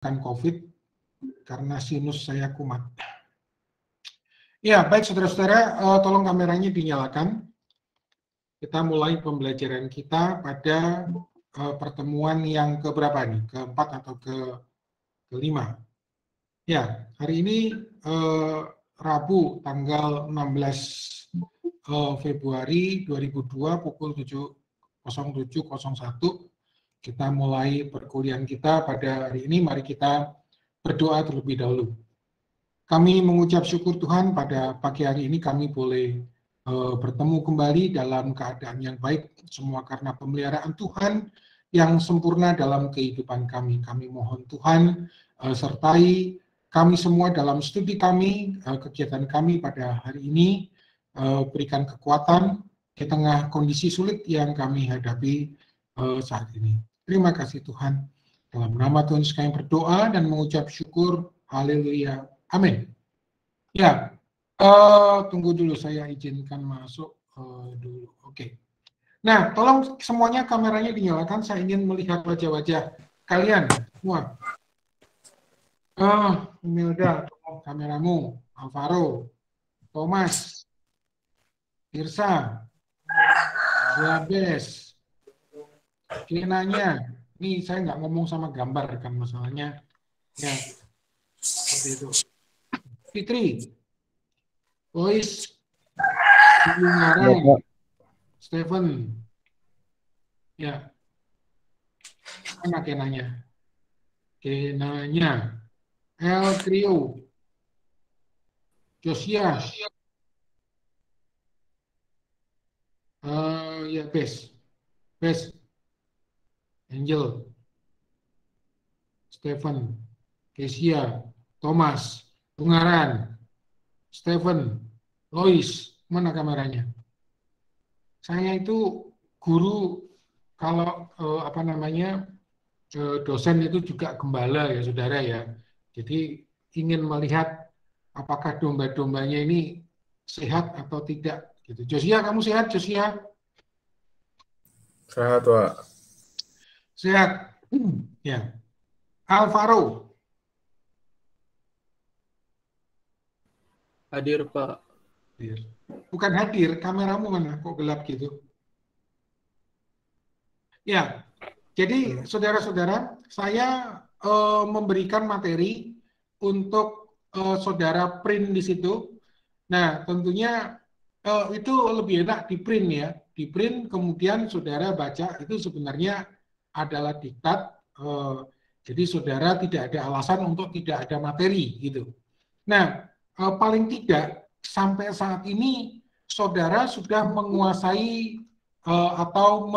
bukan COVID, karena sinus saya kumat. Ya, baik saudara-saudara, tolong kameranya dinyalakan. Kita mulai pembelajaran kita pada pertemuan yang keberapa nih? Keempat atau kelima? Ya, hari ini Rabu tanggal 16 Februari 2002 pukul 07.01 kita mulai perkuliahan kita pada hari ini. Mari kita berdoa terlebih dahulu. Kami mengucap syukur Tuhan pada pagi hari ini kami boleh bertemu kembali dalam keadaan yang baik, semua karena pemeliharaan Tuhan yang sempurna dalam kehidupan kami. Kami mohon Tuhan sertai kami semua dalam studi kami, kegiatan kami pada hari ini, berikan kekuatan di tengah kondisi sulit yang kami hadapi saat ini. Terima kasih Tuhan. Dalam nama Tuhan kami berdoa dan mengucap syukur. Haleluya. Amin. Ya, tunggu dulu, saya izinkan masuk dulu. Oke. Nah, tolong semuanya kameranya dinyalakan. Saya ingin melihat wajah-wajah kalian semua. Imelda, tolong kameramu. Alvaro, Thomas, Irsa, Yabes, Kenanya. Ini saya nggak ngomong sama gambar kan masalahnya. Ya, seperti itu. Fitri, Lois, Bungaran, Stephen, ya, mana Kenanya? Kenanya, El Trio, Josia, ya Bes, Angel, Stephen, Kesia, Thomas, Bungaran, Stephen, Lois, mana kameranya? Saya itu guru, kalau dosen itu juga gembala ya saudara ya. Jadi ingin melihat apakah domba-dombanya ini sehat atau tidak. Gitu. Josia, kamu sehat Josia? Sehat Pak. Sehat. Ya. Alvaro. Hadir Pak. Hadir. Bukan hadir, kameramu mana? Kok gelap gitu? Ya, jadi saudara-saudara, saya memberikan materi untuk saudara print di situ. Nah, tentunya itu lebih enak di print ya. Di print kemudian saudara baca, itu sebenarnya adalah diktat. Jadi saudara tidak ada alasan untuk tidak ada materi gitu. Nah, paling tidak sampai saat ini saudara sudah menguasai atau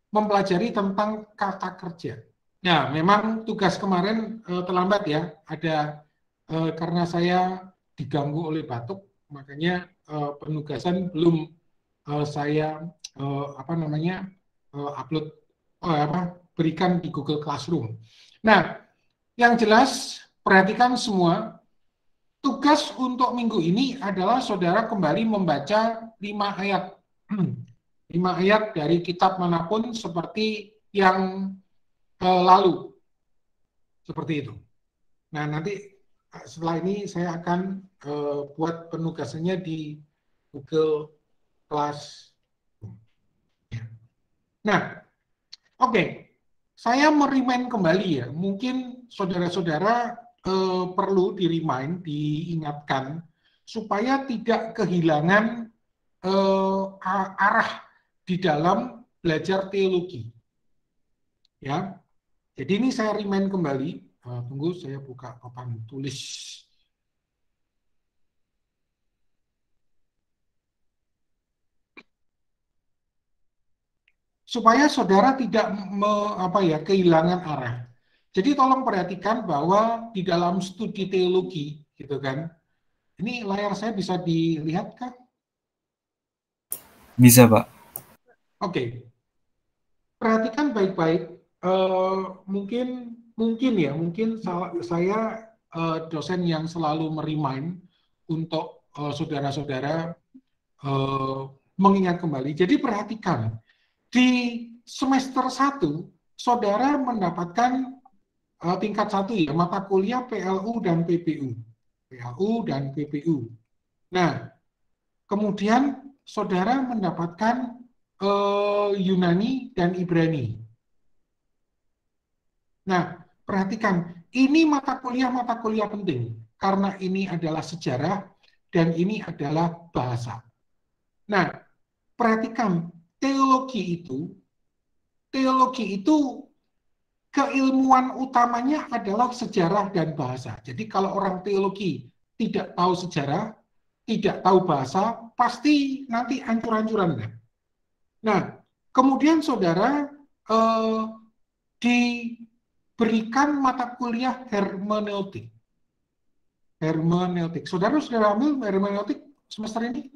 mempelajari tentang kata kerja. Nah, memang tugas kemarin terlambat ya. Ada karena saya diganggu oleh batuk, makanya penugasan belum saya upload berikan di Google Classroom. Nah, yang jelas perhatikan semua. Tugas untuk minggu ini adalah saudara kembali membaca 5 ayat. 5 ayat dari kitab manapun seperti yang lalu. Seperti itu. Nah, nanti setelah ini saya akan buat penugasannya di Google Classroom. Nah, oke. Saya merimain kembali ya. Mungkin saudara-saudara perlu diingatkan supaya tidak kehilangan arah di dalam belajar teologi. Ya. Jadi ini saya remind kembali. Tunggu saya buka papan tulis. Supaya saudara tidak kehilangan arah. Jadi tolong perhatikan bahwa di dalam studi teologi, gitu kan. Ini layar saya bisa dilihat kan? Bisa, Pak. Oke. Perhatikan baik-baik. Mungkin saya dosen yang selalu merimain untuk saudara-saudara mengingat kembali. Jadi perhatikan, di semester 1 saudara mendapatkan tingkat 1 ya, mata kuliah PLU dan PPU. PLU dan PPU. Nah, kemudian saudara mendapatkan Yunani dan Ibrani. Nah, perhatikan, ini mata kuliah penting, karena ini adalah sejarah dan ini adalah bahasa. Nah, perhatikan, teologi itu keilmuan utamanya adalah sejarah dan bahasa. Jadi kalau orang teologi tidak tahu sejarah, tidak tahu bahasa, pasti nanti hancur-hancuran. Nah, kemudian saudara diberikan mata kuliah hermeneutik. Hermeneutik. Saudara sudah ambil hermeneutik semester ini?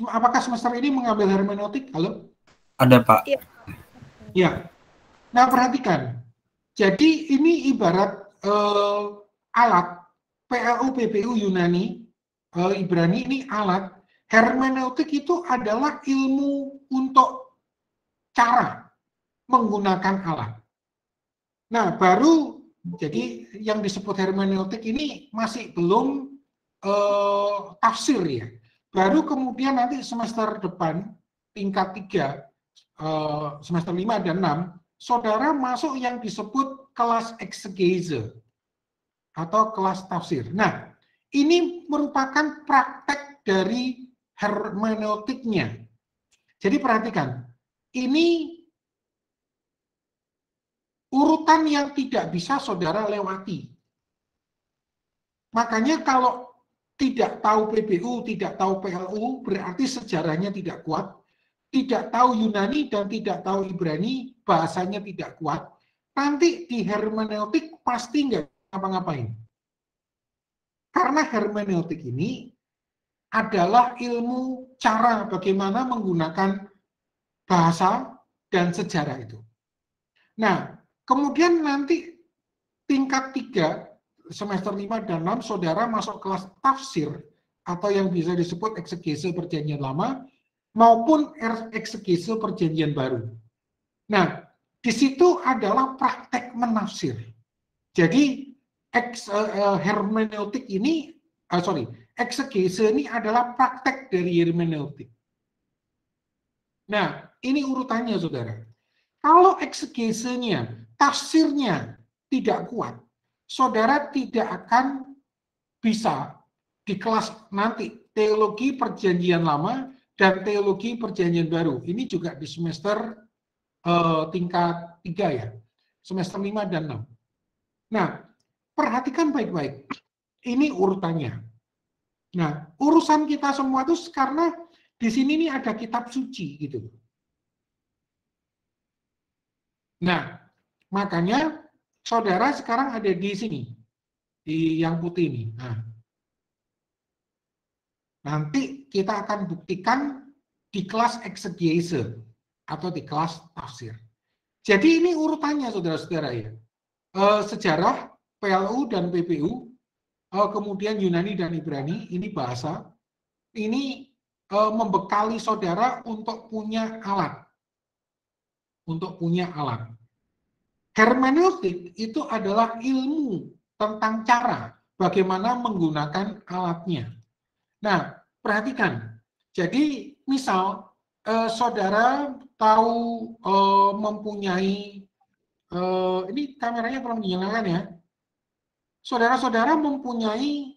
Apakah semester ini mengambil hermeneutik? Halo? Ada, Pak. Ya. Nah, perhatikan. Jadi ini ibarat alat PLU, PPU, Yunani, Ibrani ini alat. Hermeneutik itu adalah ilmu untuk cara menggunakan alat. Nah, baru jadi yang disebut hermeneutik ini masih belum tafsir ya. Baru kemudian nanti semester depan, tingkat 3, semester 5 dan 6, saudara masuk yang disebut kelas eksegese atau kelas tafsir. Nah, ini merupakan praktek dari hermeneutiknya. Jadi perhatikan, ini urutan yang tidak bisa saudara lewati. Makanya kalau tidak tahu PBU, tidak tahu PLU, berarti sejarahnya tidak kuat. Tidak tahu Yunani dan tidak tahu Ibrani, bahasanya tidak kuat. Nanti di hermeneutik pasti nggak ngapa-ngapain. Karena hermeneutik ini adalah ilmu cara bagaimana menggunakan bahasa dan sejarah itu. Nah, kemudian nanti tingkat 3, semester 5 dan 6, saudara masuk kelas tafsir atau yang bisa disebut eksegese perjanjian lama maupun eksegese perjanjian baru. Nah, di situ adalah praktek menafsir. Jadi hermeneutik ini, eksegese ini adalah praktek dari hermeneutik. Nah, ini urutannya, saudara. Kalau eksegesenya, tafsirnya tidak kuat, saudara tidak akan bisa di kelas nanti teologi perjanjian lama dan teologi perjanjian baru. Ini juga di semester tingkat 3 ya, semester 5 dan 6. Nah, perhatikan baik-baik, ini urutannya. Nah, urusan kita semua itu karena di sini nih ada kitab suci gitu. Nah, makanya saudara sekarang ada di sini, di yang putih ini. Nah, nanti kita akan buktikan di kelas eksegese atau di kelas tafsir. Jadi ini urutannya saudara-saudara ya. Sejarah, PLU dan PPU, kemudian Yunani dan Ibrani, ini bahasa, ini membekali saudara untuk punya alat. Untuk punya alat. Hermeneutik itu adalah ilmu tentang cara bagaimana menggunakan alatnya. Nah, perhatikan. Jadi, misal saudara tahu mempunyai, ini kameranya tolong dinyalakan ya. Saudara-saudara mempunyai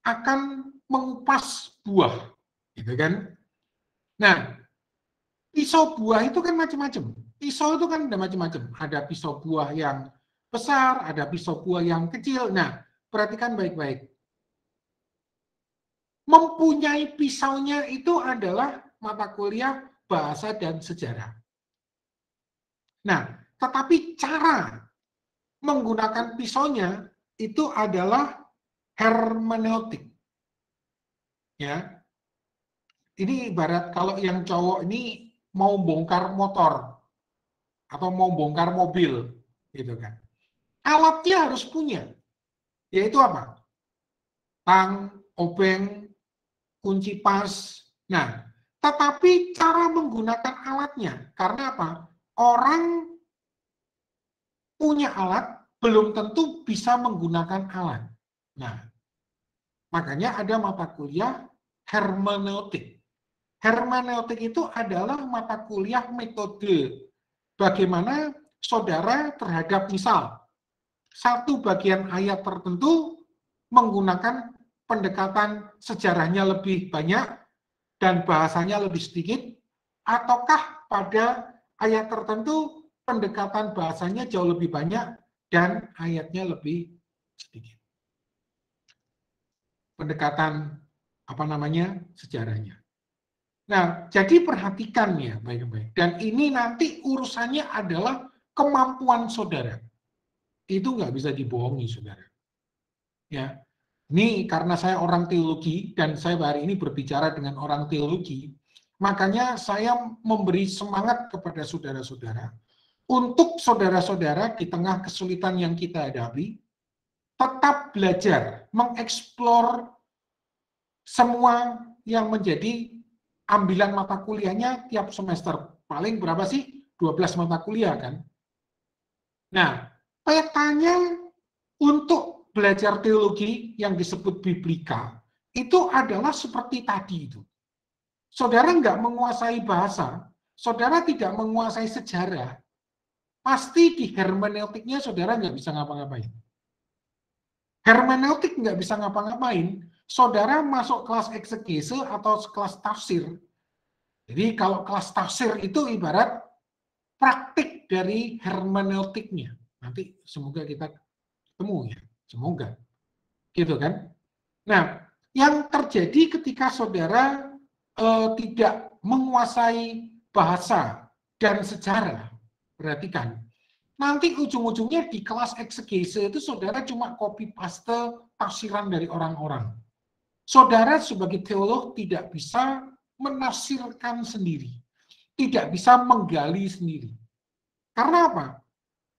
akan mengupas buah, gitu kan? Nah, pisau buah itu kan macam-macam. Pisau itu kan ada macam-macam. Ada pisau buah yang besar, ada pisau buah yang kecil. Nah, perhatikan baik-baik. Mempunyai pisaunya itu adalah mata kuliah bahasa dan sejarah. Nah, tetapi cara menggunakan pisaunya itu adalah hermeneutik. Ya. Ini ibarat kalau yang cowok ini mau bongkar motor atau mau bongkar mobil, gitu kan. Alatnya harus punya, yaitu apa? Tang, obeng, kunci pas. Nah, tetapi cara menggunakan alatnya, karena apa? Orang punya alat, belum tentu bisa menggunakan alat. Nah, makanya ada mata kuliah hermeneutik. Hermeneutik itu adalah mata kuliah metode. Bagaimana saudara terhadap misal, satu bagian ayat tertentu menggunakan pendekatan sejarahnya lebih banyak dan bahasanya lebih sedikit, ataukah pada ayat tertentu pendekatan bahasanya jauh lebih banyak dan ayatnya lebih sedikit. Pendekatan sejarahnya. Nah, jadi perhatikan ya baik-baik. Dan ini nanti urusannya adalah kemampuan saudara. Itu nggak bisa dibohongi, saudara. Ya, ini karena saya orang teologi dan saya hari ini berbicara dengan orang teologi, makanya saya memberi semangat kepada saudara-saudara untuk saudara-saudara di tengah kesulitan yang kita hadapi, tetap belajar, mengeksplor semua yang menjadi ambilan mata kuliahnya tiap semester. Paling berapa sih? 12 mata kuliah kan? Nah, petanya untuk belajar teologi yang disebut biblika, itu adalah seperti tadi itu. Saudara nggak menguasai bahasa, saudara tidak menguasai sejarah, pasti di hermeneutiknya saudara nggak bisa ngapa-ngapain. Hermeneutik nggak bisa ngapa-ngapain, saudara masuk kelas eksegese atau kelas tafsir. Jadi kalau kelas tafsir itu ibarat praktik dari hermeneutiknya. Nanti semoga kita ketemu ya, semoga. Gitu kan? Nah, yang terjadi ketika saudara tidak menguasai bahasa dan sejarah, perhatikan, nanti ujung-ujungnya di kelas eksegese itu saudara cuma copy paste tafsiran dari orang-orang. Saudara sebagai teolog tidak bisa menafsirkan sendiri, tidak bisa menggali sendiri. Karena apa?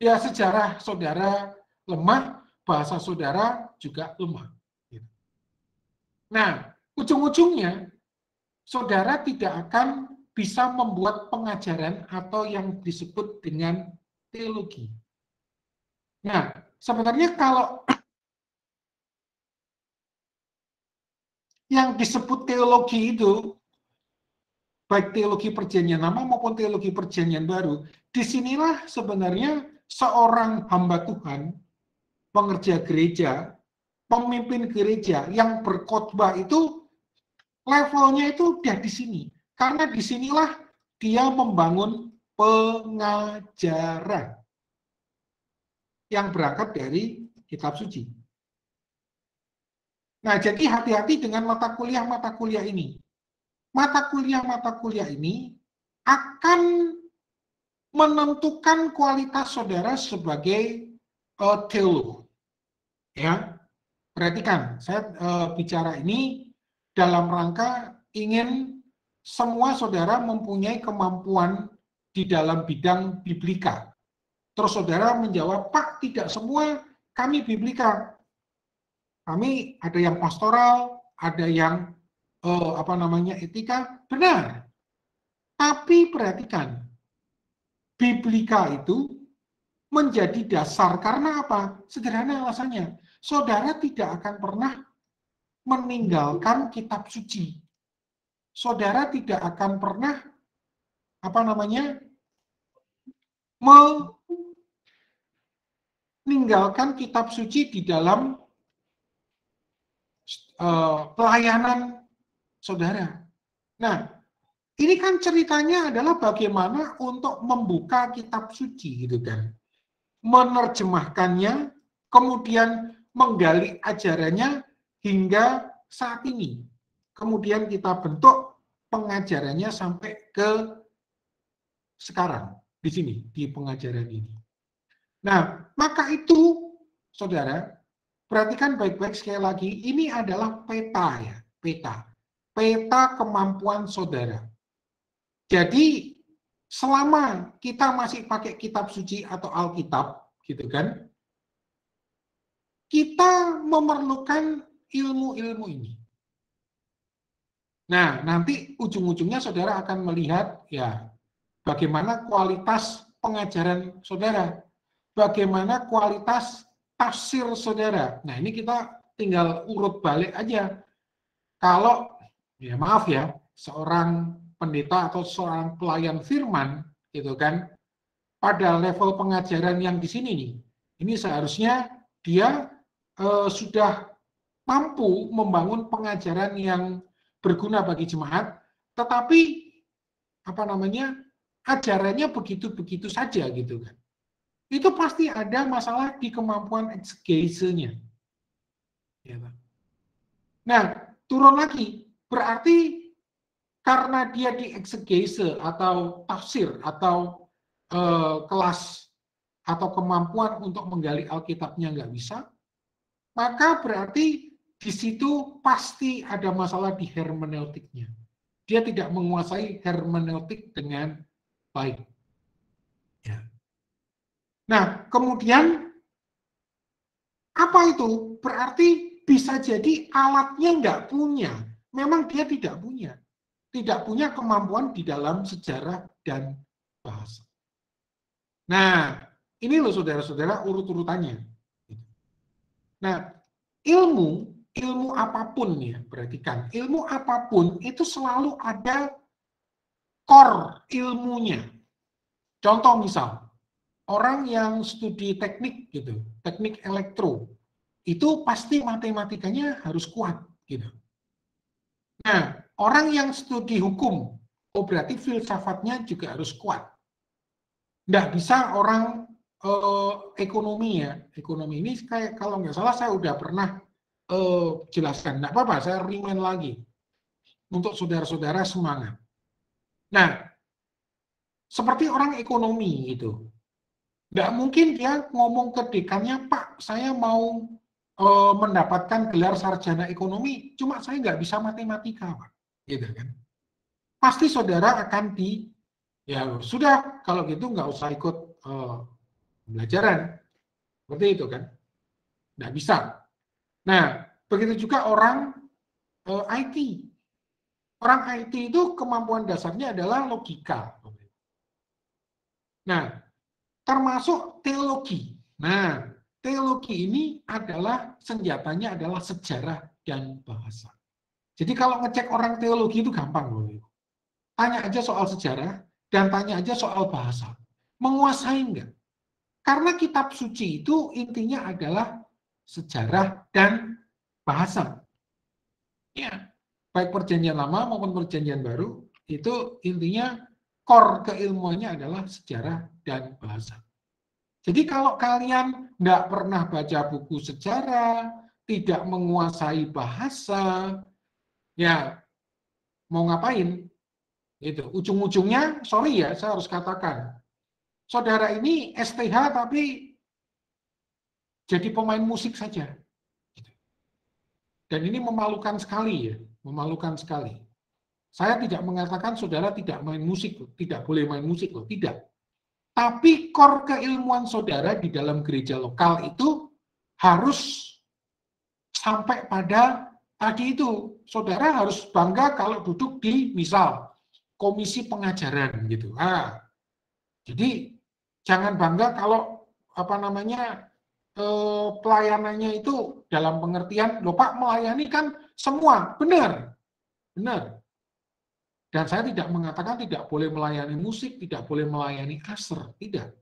Ya sejarah saudara lemah, bahasa saudara juga lemah. Nah, ujung-ujungnya saudara tidak akan bisa membuat pengajaran atau yang disebut dengan teologi. Nah, sebenarnya kalau yang disebut teologi itu, baik teologi perjanjian lama maupun teologi perjanjian baru, disinilah sebenarnya seorang hamba Tuhan, pengerja gereja, pemimpin gereja yang berkhotbah itu levelnya itu udah di sini. Karena disinilah dia membangun pengajaran yang berangkat dari kitab suci. Nah, jadi hati-hati dengan mata kuliah ini. Mata kuliah ini akan menentukan kualitas saudara sebagai teolog. Ya, perhatikan, saya bicara ini dalam rangka ingin semua saudara mempunyai kemampuan di dalam bidang biblika. Terus saudara menjawab, Pak, tidak semua kami biblika. Kami ada yang pastoral, ada yang etika, benar. Tapi perhatikan, biblika itu menjadi dasar karena apa? Sederhana alasannya. Saudara tidak akan pernah meninggalkan kitab suci. Saudara tidak akan pernah meninggalkan kitab suci di dalam pelayanan saudara. Nah, ini kan ceritanya adalah bagaimana untuk membuka kitab suci gitu kan. Menerjemahkannya, kemudian menggali ajarannya hingga saat ini. Kemudian kita bentuk pengajarannya sampai ke sekarang di sini di pengajaran ini. Nah, maka itu saudara perhatikan baik-baik sekali lagi, ini adalah peta ya, peta kemampuan saudara. Jadi selama kita masih pakai kitab suci atau Alkitab, gitu kan, kita memerlukan ilmu-ilmu ini. Nah, nanti ujung-ujungnya saudara akan melihat ya bagaimana kualitas pengajaran saudara, bagaimana kualitas tafsir saudara. Nah, ini kita tinggal urut balik aja. Kalau, ya maaf ya, seorang pendeta atau seorang pelayan firman, gitu kan, pada level pengajaran yang di sini nih, ini seharusnya dia sudah mampu membangun pengajaran yang berguna bagi jemaat, tetapi apa namanya ajarannya begitu-begitu saja gitu kan. Itu pasti ada masalah di kemampuan eksegesinya. Nah, turun lagi, berarti karena dia di eksegese atau tafsir atau kelas atau kemampuan untuk menggali Alkitabnya nggak bisa, maka berarti di situ pasti ada masalah di hermeneutiknya. Dia tidak menguasai hermeneutik dengan baik. Ya. Nah, kemudian apa itu? Berarti bisa jadi alatnya nggak punya. Memang dia tidak punya. Tidak punya kemampuan di dalam sejarah dan bahasa. Nah, ini loh saudara-saudara urut-urutannya. Nah, ilmu apapun ya, perhatikan, ilmu apapun itu selalu ada core ilmunya. Contoh misal, orang yang studi teknik gitu, teknik elektro, itu pasti matematikanya harus kuat gitu. Nah, orang yang studi hukum, oh berarti filsafatnya juga harus kuat. Nggak bisa orang ekonomi ya, ekonomi ini kayak kalau nggak salah saya udah pernah jelaskan, nggak apa-apa, saya remind lagi untuk saudara-saudara semangat. Nah, seperti orang ekonomi gitu, nggak mungkin dia ngomong ke dekannya, Pak, saya mau mendapatkan gelar sarjana ekonomi, cuma saya nggak bisa matematika, Pak. Gitu kan? Pasti saudara akan ya sudah, kalau gitu nggak usah ikut pembelajaran. Seperti itu kan? Nggak bisa. Nah, begitu juga orang IT. Orang IT itu kemampuan dasarnya adalah logika. Nah, termasuk teologi. Nah, teologi ini adalah senjatanya adalah sejarah dan bahasa. Jadi kalau ngecek orang teologi itu gampang loh. Tanya aja soal sejarah dan tanya aja soal bahasa. Menguasai enggak? Karena kitab suci itu intinya adalah sejarah dan bahasa. Ya, baik perjanjian lama maupun perjanjian baru, itu intinya core keilmuannya adalah sejarah dan bahasa. Jadi kalau kalian nggak pernah baca buku sejarah, tidak menguasai bahasa, ya mau ngapain? Itu ujung-ujungnya, sorry ya, saya harus katakan, saudara ini STH tapi jadi pemain musik saja. Dan ini memalukan sekali ya, memalukan sekali. Saya tidak mengatakan saudara tidak main musik, tidak boleh main musik loh, tidak. Tapi core keilmuan saudara di dalam gereja lokal itu harus sampai pada tadi itu. Saudara harus bangga kalau duduk di misal komisi pengajaran gitu. Jadi jangan bangga kalau apa namanya pelayanannya itu dalam pengertian, loh Pak melayani kan semua, benar, benar. Dan saya tidak mengatakan tidak boleh melayani musik, tidak boleh melayani kasar, tidak.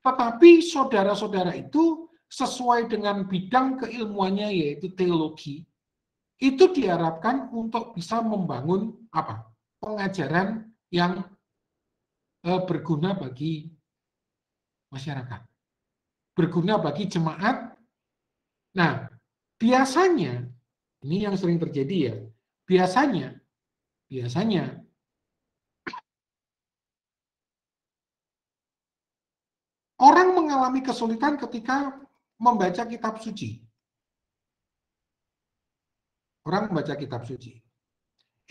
Tetapi saudara-saudara itu sesuai dengan bidang keilmuannya yaitu teologi, itu diharapkan untuk bisa membangun apa? Pengajaran yang berguna bagi masyarakat, berguna bagi jemaat. Nah, biasanya ini yang sering terjadi ya. Biasanya orang mengalami kesulitan ketika membaca kitab suci. Orang membaca kitab suci.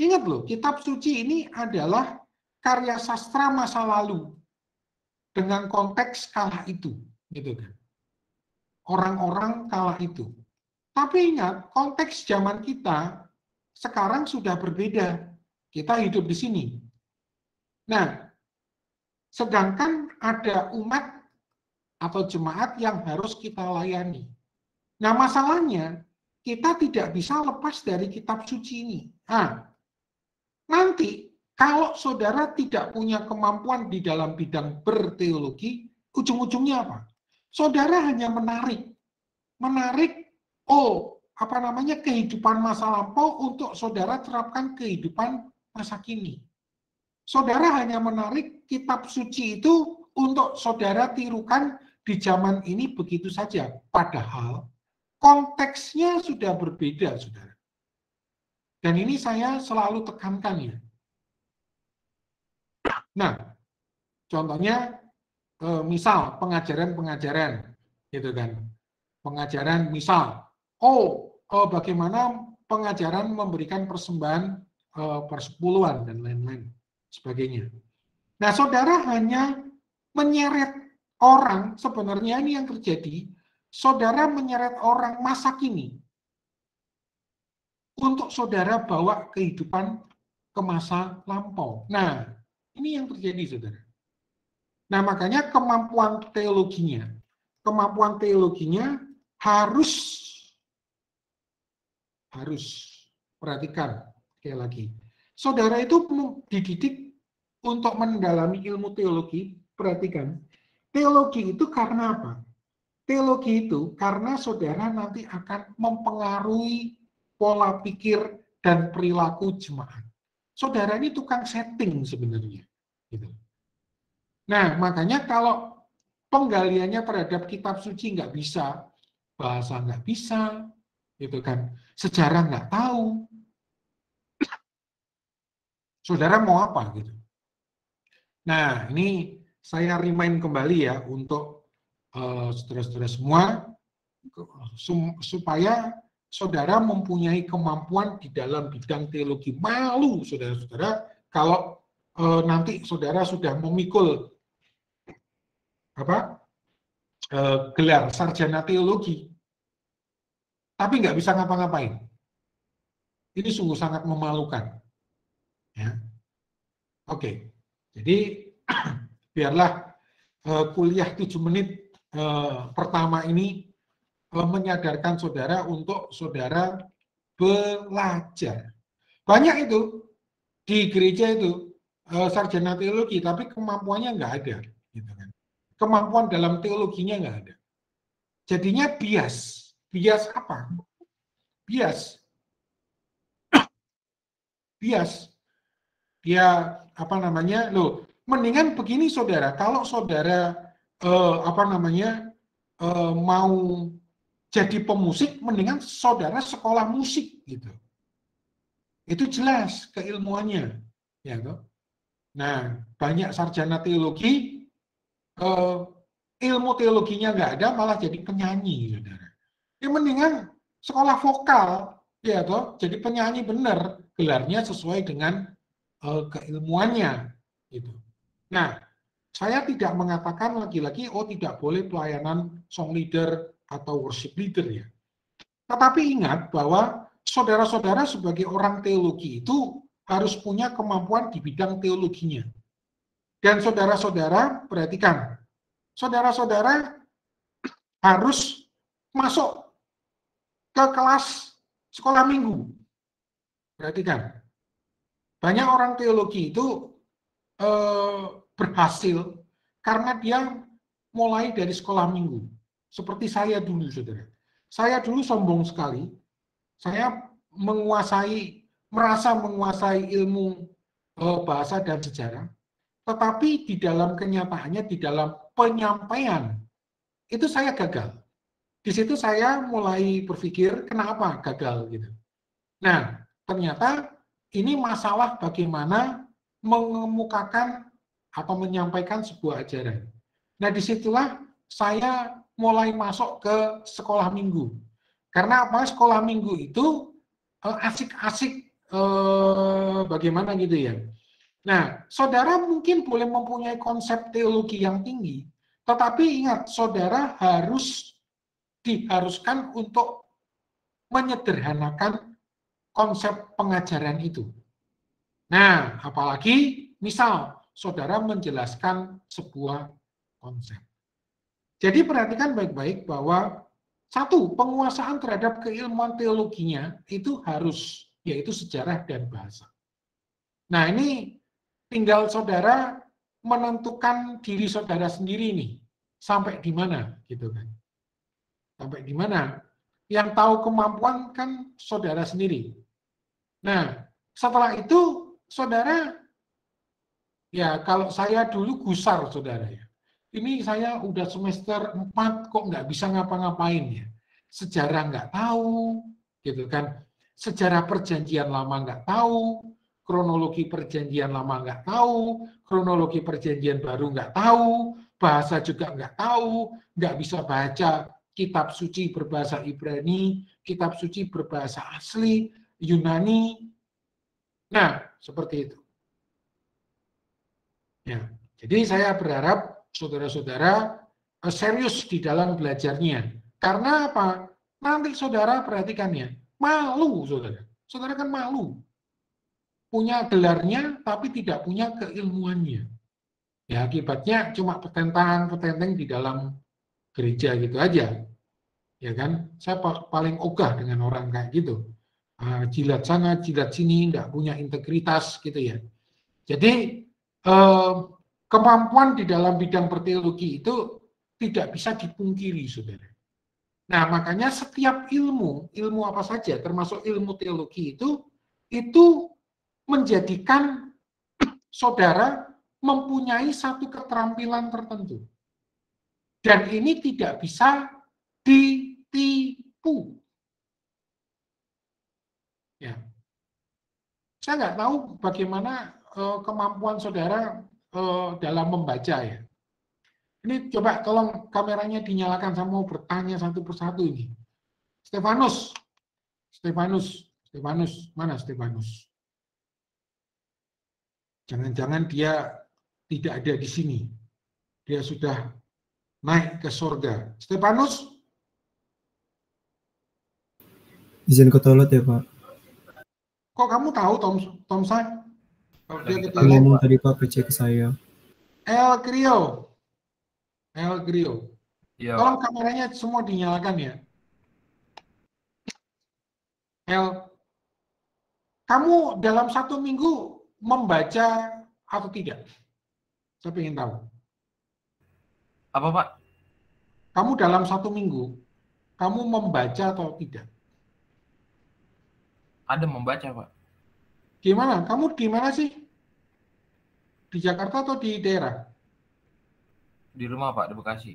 Ingat loh, kitab suci ini adalah karya sastra masa lalu dengan konteks kala itu, gitu kan. Orang-orang kala itu. Tapi ingat, konteks zaman kita sekarang sudah berbeda. Kita hidup di sini. Nah, sedangkan ada umat atau jemaat yang harus kita layani. Nah, masalahnya kita tidak bisa lepas dari kitab suci ini. Nah, nanti kalau saudara tidak punya kemampuan di dalam bidang berteologi, ujung-ujungnya apa? Saudara hanya menarik kehidupan masa lampau untuk saudara terapkan kehidupan masa kini. Saudara hanya menarik kitab suci itu untuk saudara tirukan di zaman ini begitu saja. Padahal konteksnya sudah berbeda, saudara. Dan ini saya selalu tekankan ya. Nah, contohnya misal pengajaran-pengajaran, gitu kan. Pengajaran misal, bagaimana pengajaran memberikan persembahan persepuluhan dan lain-lain sebagainya. Nah, saudara hanya menyeret orang, sebenarnya ini yang terjadi, saudara menyeret orang masa kini untuk saudara bawa kehidupan ke masa lampau. Nah, ini yang terjadi, saudara. Nah, makanya kemampuan teologinya harus perhatikan sekali lagi. Saudara itu dididik untuk mendalami ilmu teologi. Perhatikan, teologi itu karena apa? Teologi itu karena saudara nanti akan mempengaruhi pola pikir dan perilaku jemaat. Saudara ini tukang setting sebenarnya. Gitu. Nah, makanya kalau penggaliannya terhadap kitab suci nggak bisa, bahasa nggak bisa, gitu kan, sejarah nggak tahu, saudara mau apa gitu. Nah, ini saya remind kembali ya untuk saudara-saudara semua supaya saudara mempunyai kemampuan di dalam bidang teologi. Malu saudara-saudara kalau nanti saudara sudah memikul gelar sarjana teologi, tapi nggak bisa ngapa-ngapain. Ini sungguh sangat memalukan. Ya. Oke, jadi biarlah kuliah 7 menit pertama ini menyadarkan saudara untuk saudara belajar. Banyak itu di gereja itu sarjana teologi, tapi kemampuannya nggak ada. Gitu kan. Kemampuan dalam teologinya nggak ada. Jadinya bias. Bias apa? Bias. Dia mendingan begini saudara, kalau saudara mau jadi pemusik, mendingan saudara sekolah musik gitu. Itu jelas keilmuannya, ya toh. Nah, banyak sarjana teologi ilmu teologinya nggak ada, malah jadi penyanyi, saudara. Ya mendingan sekolah vokal, ya toh, jadi penyanyi benar, gelarnya sesuai dengan keilmuannya gitu. Nah, saya tidak mengatakan lagi-lagi tidak boleh pelayanan song leader atau worship leader ya. Tetapi ingat bahwa saudara-saudara sebagai orang teologi itu harus punya kemampuan di bidang teologinya. Dan saudara-saudara perhatikan, saudara-saudara harus masuk ke kelas sekolah minggu. Perhatikan. Banyak orang teologi itu berhasil karena dia mulai dari sekolah minggu. Seperti saya dulu, saudara. Saya dulu sombong sekali. Saya merasa menguasai ilmu bahasa dan sejarah. Tetapi di dalam kenyataannya, di dalam penyampaian, itu saya gagal. Di situ saya mulai berpikir, kenapa gagal gitu. Nah, ternyata ini masalah bagaimana mengemukakan atau menyampaikan sebuah ajaran. Nah, disitulah saya mulai masuk ke sekolah minggu. Karena apa? Sekolah minggu itu asik-asik bagaimana gitu ya. Nah, saudara mungkin boleh mempunyai konsep teologi yang tinggi, tetapi ingat, saudara diharuskan untuk menyederhanakan konsep pengajaran itu. Nah, apalagi misal saudara menjelaskan sebuah konsep. Jadi perhatikan baik-baik bahwa satu, penguasaan terhadap keilmuan teologinya itu harus, yaitu sejarah dan bahasa. Nah, ini tinggal saudara menentukan diri saudara sendiri nih, sampai di mana gitu kan. Sampai di mana? Yang tahu kemampuan kan saudara sendiri. Nah, setelah itu saudara, ya kalau saya dulu gusar saudara ya. Ini saya udah semester 4 kok nggak bisa ngapa-ngapain ya. Sejarah nggak tahu, gitu kan. Sejarah perjanjian lama nggak tahu, kronologi perjanjian lama nggak tahu, kronologi perjanjian baru nggak tahu, bahasa juga nggak tahu, nggak bisa baca kitab suci berbahasa Ibrani, kitab suci berbahasa asli, Yunani. Nah, seperti itu. Ya, jadi saya berharap saudara-saudara serius di dalam belajarnya. Karena apa? Nanti saudara perhatikan ya, malu saudara. Saudara kan malu. Punya gelarnya tapi tidak punya keilmuannya. Ya, akibatnya cuma petentang-petenteng di dalam gereja gitu aja. Ya kan? Saya paling ogah dengan orang kayak gitu. Jilat sana, jilat sini, tidak punya integritas gitu ya. Jadi kemampuan di dalam bidang berteologi itu tidak bisa dipungkiri, saudara. Nah, makanya setiap ilmu apa saja, termasuk ilmu teologi itu menjadikan saudara mempunyai satu keterampilan tertentu. Dan ini tidak bisa ditipu. Ya. Saya nggak tahu bagaimana kemampuan saudara dalam membaca ya. Ini coba tolong kameranya dinyalakan, saya mau bertanya satu persatu ini. Stefanus, mana Stefanus? Jangan-jangan dia tidak ada di sini. Dia sudah naik ke surga. Stefanus? Izin ke toilet ya, Pak. Kok kamu tahu, Tom San? Kalau dia ke toilet. Ngomong tadi Pak PC ke saya. El Grio. Ya. Tolong kameranya semua dinyalakan ya. El, kamu dalam 1 minggu membaca atau tidak? Saya ingin tahu. Apa Pak? Kamu dalam 1 minggu, kamu membaca atau tidak? Ada membaca Pak. Gimana? Kamu di mana sih? Di Jakarta atau di daerah? Di rumah Pak, di Bekasi.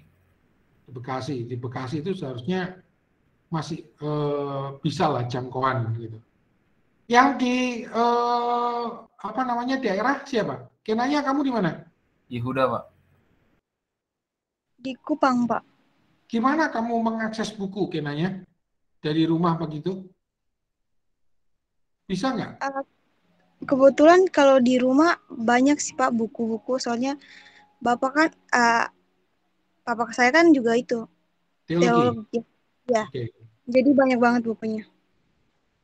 Di Bekasi itu seharusnya masih bisa lah jangkauan gitu. Yang di apa namanya daerah siapa? Kenanya kamu di mana? Yehuda Pak. Di Kupang Pak. Gimana kamu mengakses buku Kenanya? Dari rumah begitu? Bisa nggak? Kebetulan kalau di rumah banyak sih Pak buku-buku, soalnya Bapak kan Bapak saya kan juga itu teologi. Ya. Okay. Jadi banyak banget bukunya.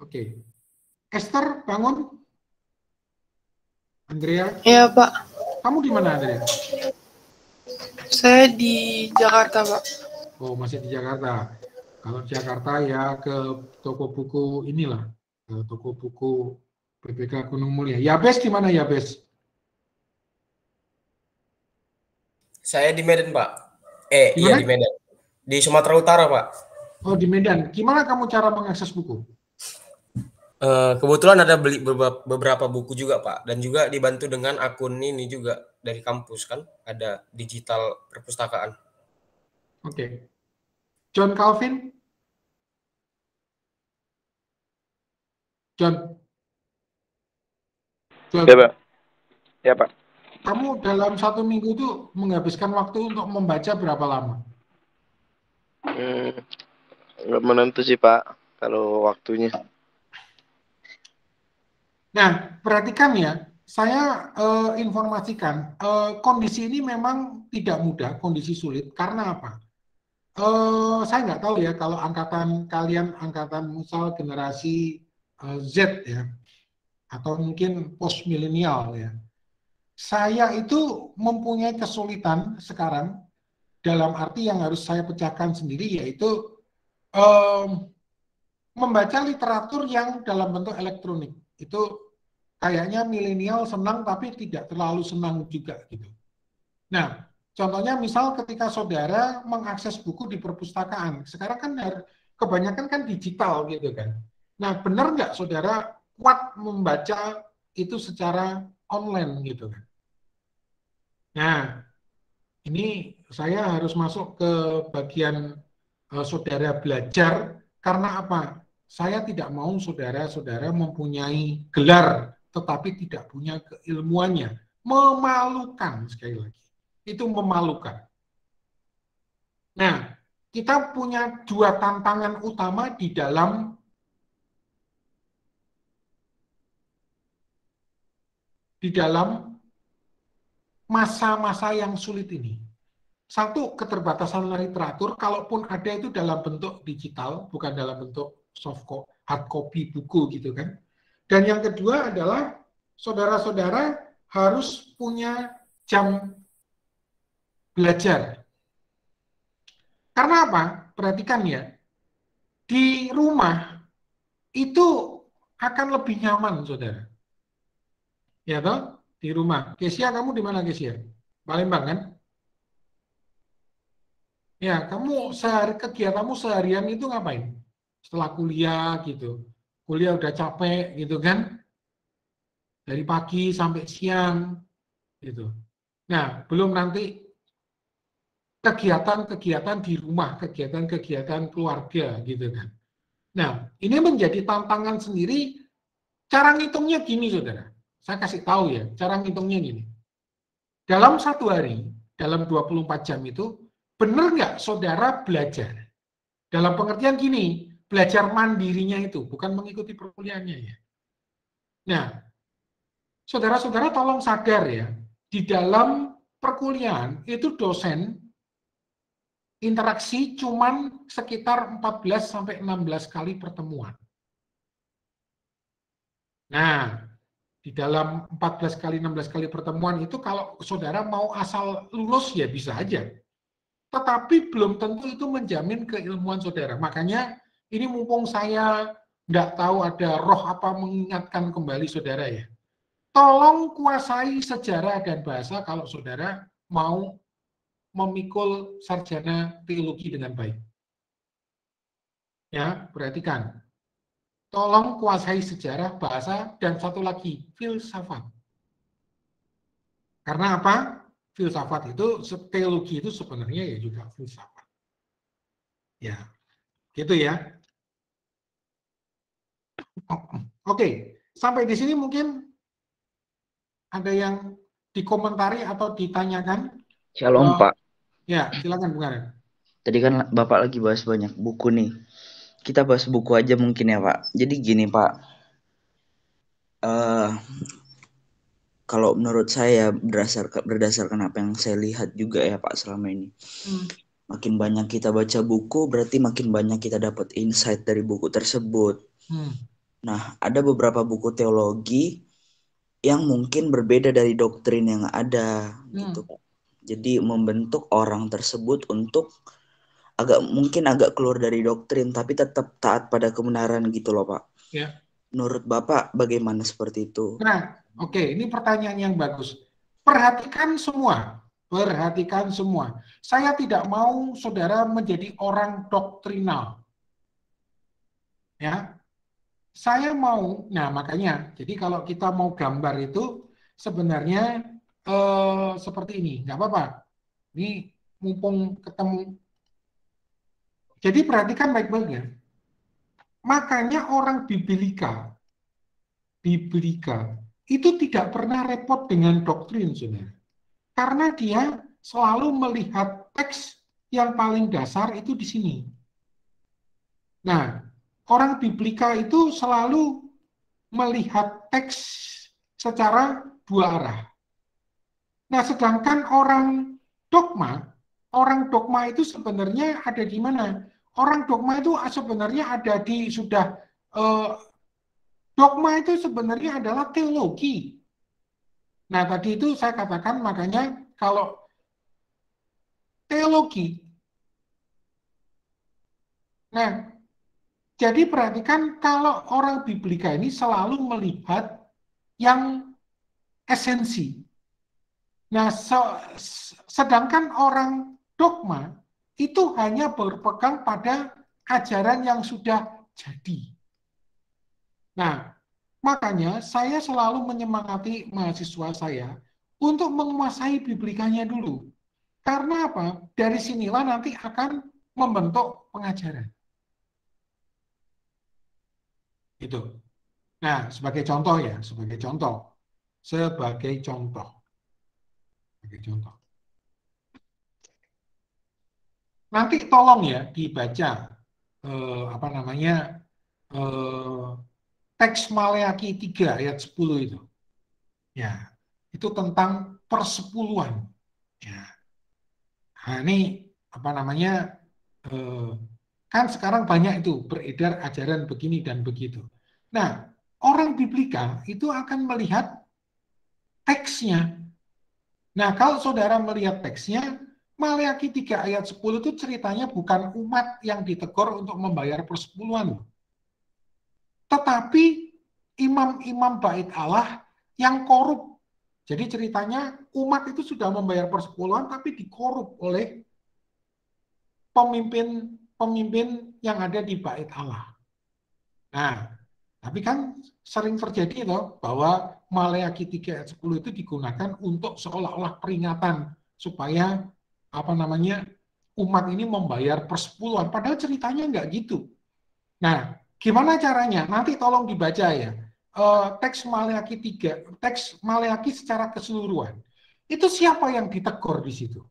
Oke. Esther, bangun. Andrea? Iya, Pak. Kamu di mana, Andrea? Saya di Jakarta, Pak. Oh, masih di Jakarta. Kalau Jakarta ya ke toko buku inilah, ke toko buku PPK Gunung Mulia. Yabes di mana Yabes? Saya di Medan, Pak. Iya di Medan. Di Sumatera Utara, Pak. Oh, di Medan. Gimana kamu cara mengakses buku? Kebetulan ada beli beberapa buku juga, Pak. Dan juga dibantu dengan akun ini juga dari kampus kan. Ada digital perpustakaan. Oke. John Calvin? John? Ya, Pak. Ya, Pak. Kamu dalam 1 minggu itu menghabiskan waktu untuk membaca berapa lama? Nggak menentu sih, Pak, kalau waktunya. Nah, perhatikan ya, saya informasikan, kondisi ini memang tidak mudah, kondisi sulit. Karena apa? Saya nggak tahu ya, kalau angkatan kalian, angkatan misal generasi Z ya, atau mungkin post milenial ya. Saya itu mempunyai kesulitan sekarang dalam arti yang harus saya pecahkan sendiri, yaitu membaca literatur yang dalam bentuk elektronik. Itu kayaknya milenial senang tapi tidak terlalu senang juga gitu. Nah, contohnya misal ketika saudara mengakses buku di perpustakaan, sekarang kan kebanyakan kan digital gitu kan. Nah, benar nggak saudara kuat membaca itu secara online gitu kan? Nah, ini saya harus masuk ke bagian saudara belajar, karena apa? Saya tidak mau saudara-saudara mempunyai gelar tetapi tidak punya keilmuannya. Memalukan sekali lagi. Itu memalukan. Nah, kita punya dua tantangan utama di dalam masa-masa yang sulit ini. Satu, keterbatasan literatur, kalaupun ada itu dalam bentuk digital, bukan dalam bentuk hard copy buku gitu kan. Dan yang kedua adalah saudara-saudara harus punya jam belajar. Karena apa? Perhatikan ya, di rumah itu akan lebih nyaman, saudara. Ya toh? Di rumah. Kesia, kamu di mana, Kesia? Palembang kan? Ya, kamu kegiatanmu seharian itu ngapain? Setelah kuliah gitu. Kuliah udah capek gitu kan? Dari pagi sampai siang gitu. Nah, belum nanti kegiatan-kegiatan di rumah, kegiatan-kegiatan keluarga gitu kan. Nah, ini menjadi tantangan sendiri. Cara ngitungnya gini, saudara. Saya kasih tahu ya, cara ngitungnya gini. Dalam satu hari, dalam 24 jam itu, benar nggak saudara belajar? Dalam pengertian gini, belajar mandirinya itu, bukan mengikuti perkuliahannya ya. Nah, saudara-saudara tolong sadar ya, di dalam perkuliahan itu dosen interaksi cuman sekitar 14-16 kali pertemuan. Nah, di dalam 14 kali 16 kali pertemuan itu kalau saudara mau asal lulus ya bisa aja. Tetapi belum tentu itu menjamin keilmuan saudara. Makanya ini mumpung saya nggak tahu ada roh apa mengingatkan kembali saudara ya. Tolong kuasai sejarah dan bahasa kalau saudara mau memikul sarjana teologi dengan baik. Ya, perhatikan. Tolong kuasai sejarah, bahasa, dan satu lagi, filsafat. Karena apa? Filsafat itu, teologi itu sebenarnya ya juga filsafat. Ya, gitu ya. Oke, sampai di sini mungkin ada yang dikomentari atau ditanyakan? Shalom, Pak. Ya, silakan Bung Aren. Tadi kan Bapak lagi bahas banyak buku nih. Kita bahas buku aja mungkin ya, Pak. Jadi gini, Pak. Kalau menurut saya berdasarkan apa yang saya lihat juga ya, Pak, selama ini. Makin banyak kita baca buku, berarti makin banyak kita dapat insight dari buku tersebut. Nah, ada beberapa buku teologi yang mungkin berbeda dari doktrin yang ada, gitu, Pak. Jadi membentuk orang tersebut untuk mungkin agak keluar dari doktrin, tapi tetap taat pada kebenaran gitu loh, Pak. Ya. Menurut Bapak bagaimana seperti itu? Nah, oke, ini pertanyaan yang bagus. Perhatikan semua. Saya tidak mau saudara menjadi orang doktrinal. Ya. Saya mau, nah makanya, jadi kalau kita mau gambar itu sebenarnya seperti ini, nggak apa-apa. Ini mumpung ketemu. Jadi perhatikan baik-baik ya. Makanya orang biblika itu tidak pernah repot dengan doktrin, saudara. Karena dia selalu melihat teks yang paling dasar itu di sini. Nah, orang biblika itu selalu melihat teks secara dua arah. Nah, sedangkan orang dogma itu sebenarnya ada di mana? Orang dogma itu sebenarnya ada di sudah Dogma itu sebenarnya adalah teologi. Nah, tadi itu saya katakan makanya kalau teologi. Nah, jadi perhatikan kalau orang Biblika ini selalu melihat yang esensi. Nah, sedangkan orang dogma itu hanya berpegang pada ajaran yang sudah jadi. Nah, makanya saya selalu menyemangati mahasiswa saya untuk menguasai Biblikanya dulu. Karena apa? Dari sinilah nanti akan membentuk pengajaran. Itu. Nah, sebagai contoh ya, sebagai contoh. Nanti tolong ya dibaca teks Maleakhi 3 ayat 10 itu. Ya, itu tentang persepuluhan. Ya. Nah, ini kan sekarang banyak itu beredar ajaran begini dan begitu. Nah, orang Biblika itu akan melihat teksnya. Nah, kalau saudara melihat teksnya, Maleakhi 3 ayat 10 itu ceritanya bukan umat yang ditegur untuk membayar persepuluhan. Tetapi imam-imam bait Allah yang korup. Jadi ceritanya umat itu sudah membayar persepuluhan tapi dikorup oleh pemimpin yang ada di bait Allah. Nah, tapi kan sering terjadi loh bahwa Maleakhi 3 ayat 10 itu digunakan untuk seolah-olah peringatan supaya umat ini membayar persepuluhan. Padahal ceritanya nggak gitu. Nah, gimana caranya? Nanti tolong dibaca ya. Teks Maleakhi 3, teks Maleakhi secara keseluruhan. Itu siapa yang ditegur di situ?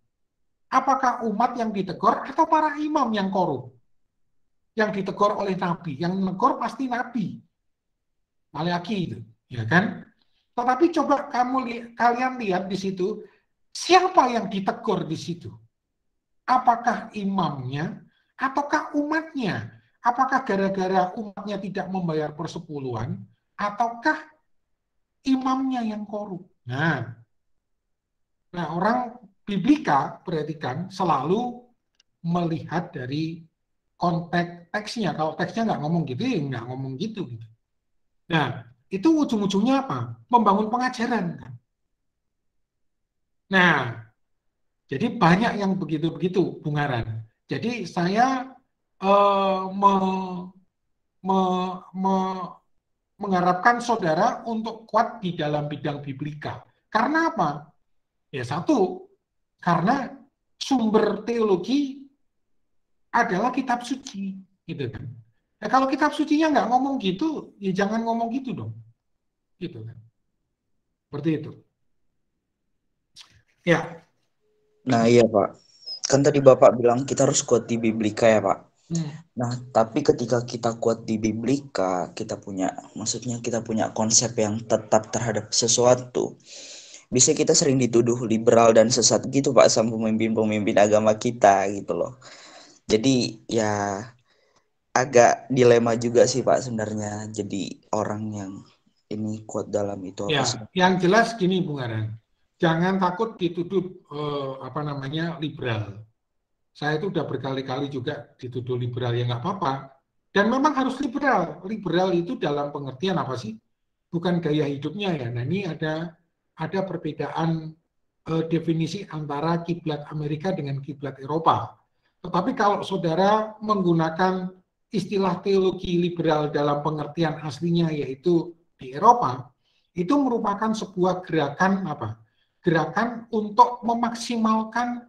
Apakah umat yang ditegur atau para imam yang korup? Yang ditegur oleh nabi, yang menegur pasti nabi. Maleakhi itu, ya kan? Tetapi coba kalian lihat di situ, siapa yang ditegur di situ? Apakah imamnya ataukah umatnya? Apakah gara-gara umatnya tidak membayar persepuluhan ataukah imamnya yang korup? Nah, orang Biblika perhatikan selalu melihat dari konteks teksnya. Kalau teksnya nggak ngomong gitu, ya nggak ngomong gitu. Nah, itu ujung-ujungnya apa? Membangun pengajaran. Nah, jadi banyak yang begitu-begitu, Bung Haran. Jadi saya mengharapkan saudara untuk kuat di dalam bidang Biblika. Karena apa? Ya satu, karena sumber teologi adalah kitab suci, gitu kan. Nah, kalau kitab sucinya nggak ngomong gitu, ya jangan ngomong gitu dong, gitu kan. Seperti itu. Ya. Nah iya Pak, kan tadi Bapak bilang kita harus kuat di Biblika ya Pak. Nah tapi ketika kita kuat di Biblika, kita punya konsep yang tetap terhadap sesuatu. Bisa kita sering dituduh liberal dan sesat gitu Pak sama pemimpin-pemimpin agama kita gitu loh. Jadi ya agak dilema juga sih Pak sebenarnya jadi orang yang ini kuat dalam itu apa sih? Yang jelas gini Bung Haran, jangan takut dituduh liberal. Saya itu udah berkali-kali juga dituduh liberal, ya nggak apa-apa. Dan memang harus liberal. Liberal itu dalam pengertian apa sih? Bukan gaya hidupnya ya. Nah ini ada perbedaan definisi antara kiblat Amerika dengan kiblat Eropa. Tetapi kalau saudara menggunakan istilah teologi liberal dalam pengertian aslinya yaitu di Eropa, itu merupakan sebuah gerakan Gerakan untuk memaksimalkan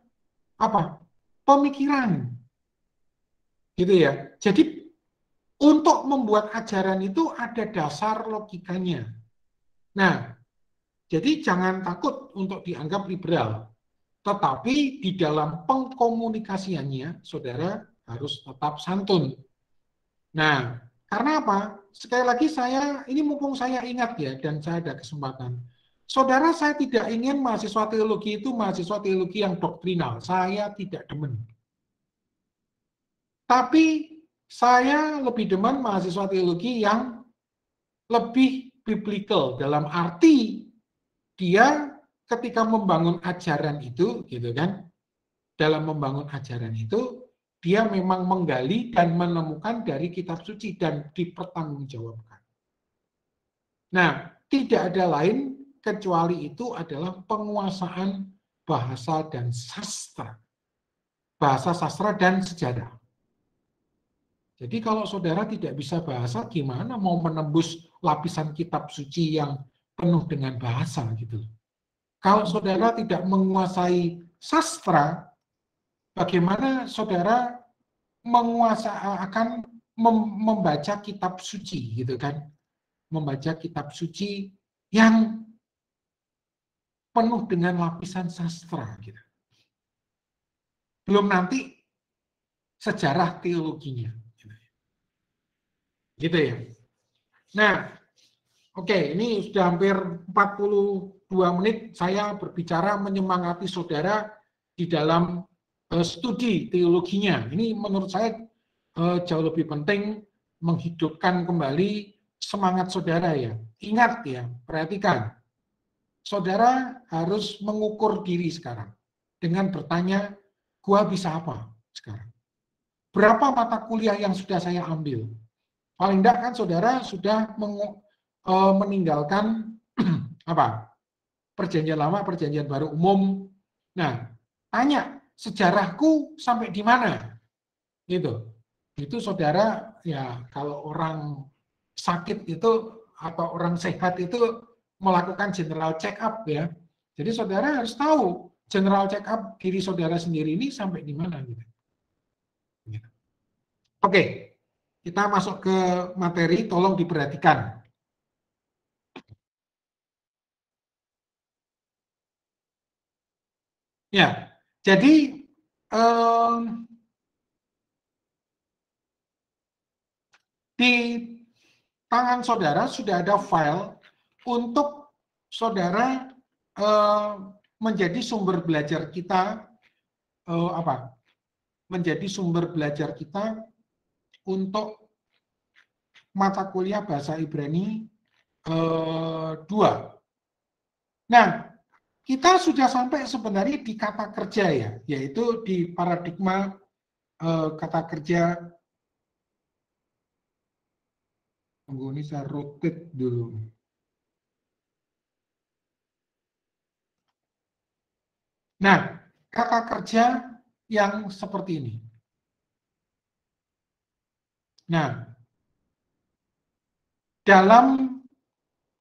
pemikiran. Gitu ya. Jadi untuk membuat ajaran itu ada dasar logikanya. Nah, jadi jangan takut untuk dianggap liberal. Tetapi di dalam pengkomunikasiannya, saudara harus tetap santun. Nah, karena apa? Sekali lagi mumpung saya ingat ya, dan saya ada kesempatan. Saudara, saya tidak ingin mahasiswa teologi itu mahasiswa teologi yang doktrinal. Saya tidak demen. Tapi saya lebih demen mahasiswa teologi yang lebih biblical dalam arti dia ketika membangun ajaran itu, gitu kan? Dalam membangun ajaran itu, dia memang menggali dan menemukan dari kitab suci dan dipertanggungjawabkan. Nah, tidak ada lain kecuali itu adalah penguasaan bahasa dan sastra. Bahasa sastra dan sejarah. Jadi kalau saudara tidak bisa bahasa, gimana mau menembus lapisan kitab suci yang penuh dengan bahasa gitu. Kalau saudara tidak menguasai sastra, bagaimana saudara akan membaca kitab suci gitu kan? Membaca kitab suci yang penuh dengan lapisan sastra gitu. Belum nanti sejarah teologinya. Gitu ya. Nah, oke, ini sudah hampir 42 menit saya berbicara menyemangati saudara di dalam studi teologinya. Ini menurut saya jauh lebih penting menghidupkan kembali semangat saudara ya. Ingat ya, perhatikan. Saudara harus mengukur diri sekarang dengan bertanya, gua bisa apa sekarang? Berapa mata kuliah yang sudah saya ambil? Paling tidak kan saudara sudah meninggalkan apa? Perjanjian lama, perjanjian baru umum. Nah, tanya, sejarahku sampai di mana? Gitu. Itu saudara ya kalau orang sakit itu atau orang sehat itu melakukan general check up ya. Jadi saudara harus tahu general check up diri saudara sendiri ini sampai di mana gitu. Oke. Kita masuk ke materi, tolong diperhatikan. Ya, jadi di tangan saudara sudah ada file untuk saudara menjadi sumber belajar kita menjadi sumber belajar kita untuk mata kuliah bahasa Ibrani 2. Nah, kita sudah sampai sebenarnya di kata kerja ya, yaitu di paradigma kata kerja. Tunggu, ini saya rotate dulu. Nah, kata kerja yang seperti ini. Nah, dalam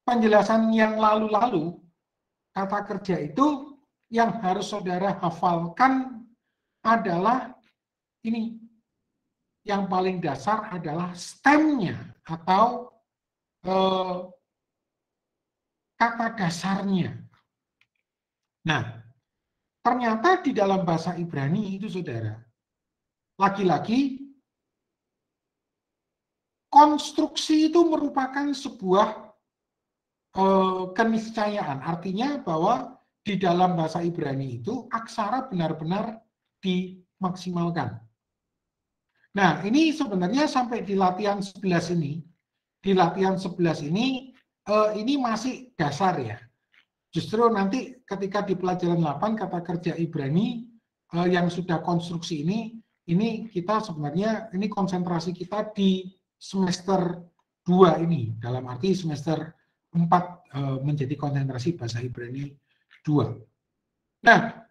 penjelasan yang lalu-lalu, kata kerja itu yang harus saudara hafalkan adalah ini. Yang paling dasar adalah stemnya atau kata dasarnya. Nah, ternyata di dalam bahasa Ibrani itu saudara, lagi-lagi konstruksi itu merupakan sebuah keniscayaan. Artinya bahwa di dalam bahasa Ibrani itu aksara benar-benar dimaksimalkan. Nah, ini sebenarnya sampai di latihan 11 ini. Di latihan 11 ini masih dasar ya. Justru nanti ketika di pelajaran 8 kata kerja Ibrani yang sudah konstruksi ini kita sebenarnya ini konsentrasi kita di semester 2 ini, dalam arti semester 4 menjadi konsentrasi bahasa Ibrani 2. Nah,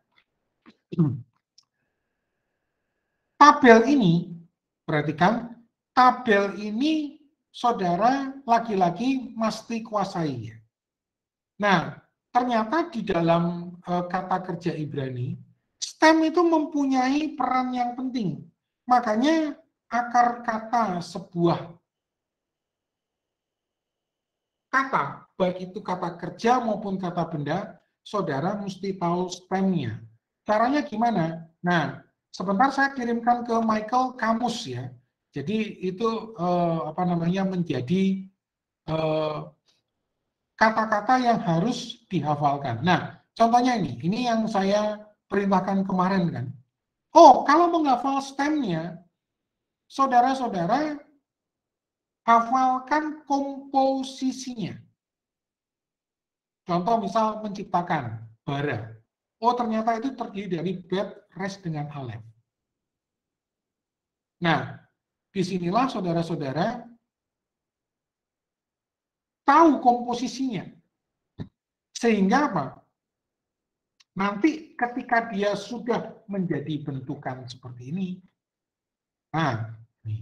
tabel ini, perhatikan, tabel ini saudara lagi-lagi mesti kuasai. Nah, ternyata di dalam kata kerja Ibrani, stem itu mempunyai peran yang penting. Makanya akar kata sebuah kata, baik itu kata kerja maupun kata benda, saudara mesti tahu stemnya. Caranya gimana? Nah, sebentar saya kirimkan ke Michael kamus ya. Jadi itu menjadi kata-kata yang harus dihafalkan. Nah, contohnya ini yang saya perintahkan kemarin kan. Oh, kalau menghafal stemnya, saudara-saudara hafalkan komposisinya. Contoh misal menciptakan bara. Oh, ternyata itu terdiri dari bet, res, dengan alef. Nah, disinilah saudara-saudara tahu komposisinya. Sehingga apa? Nanti ketika dia sudah menjadi bentukan seperti ini, nah, ini.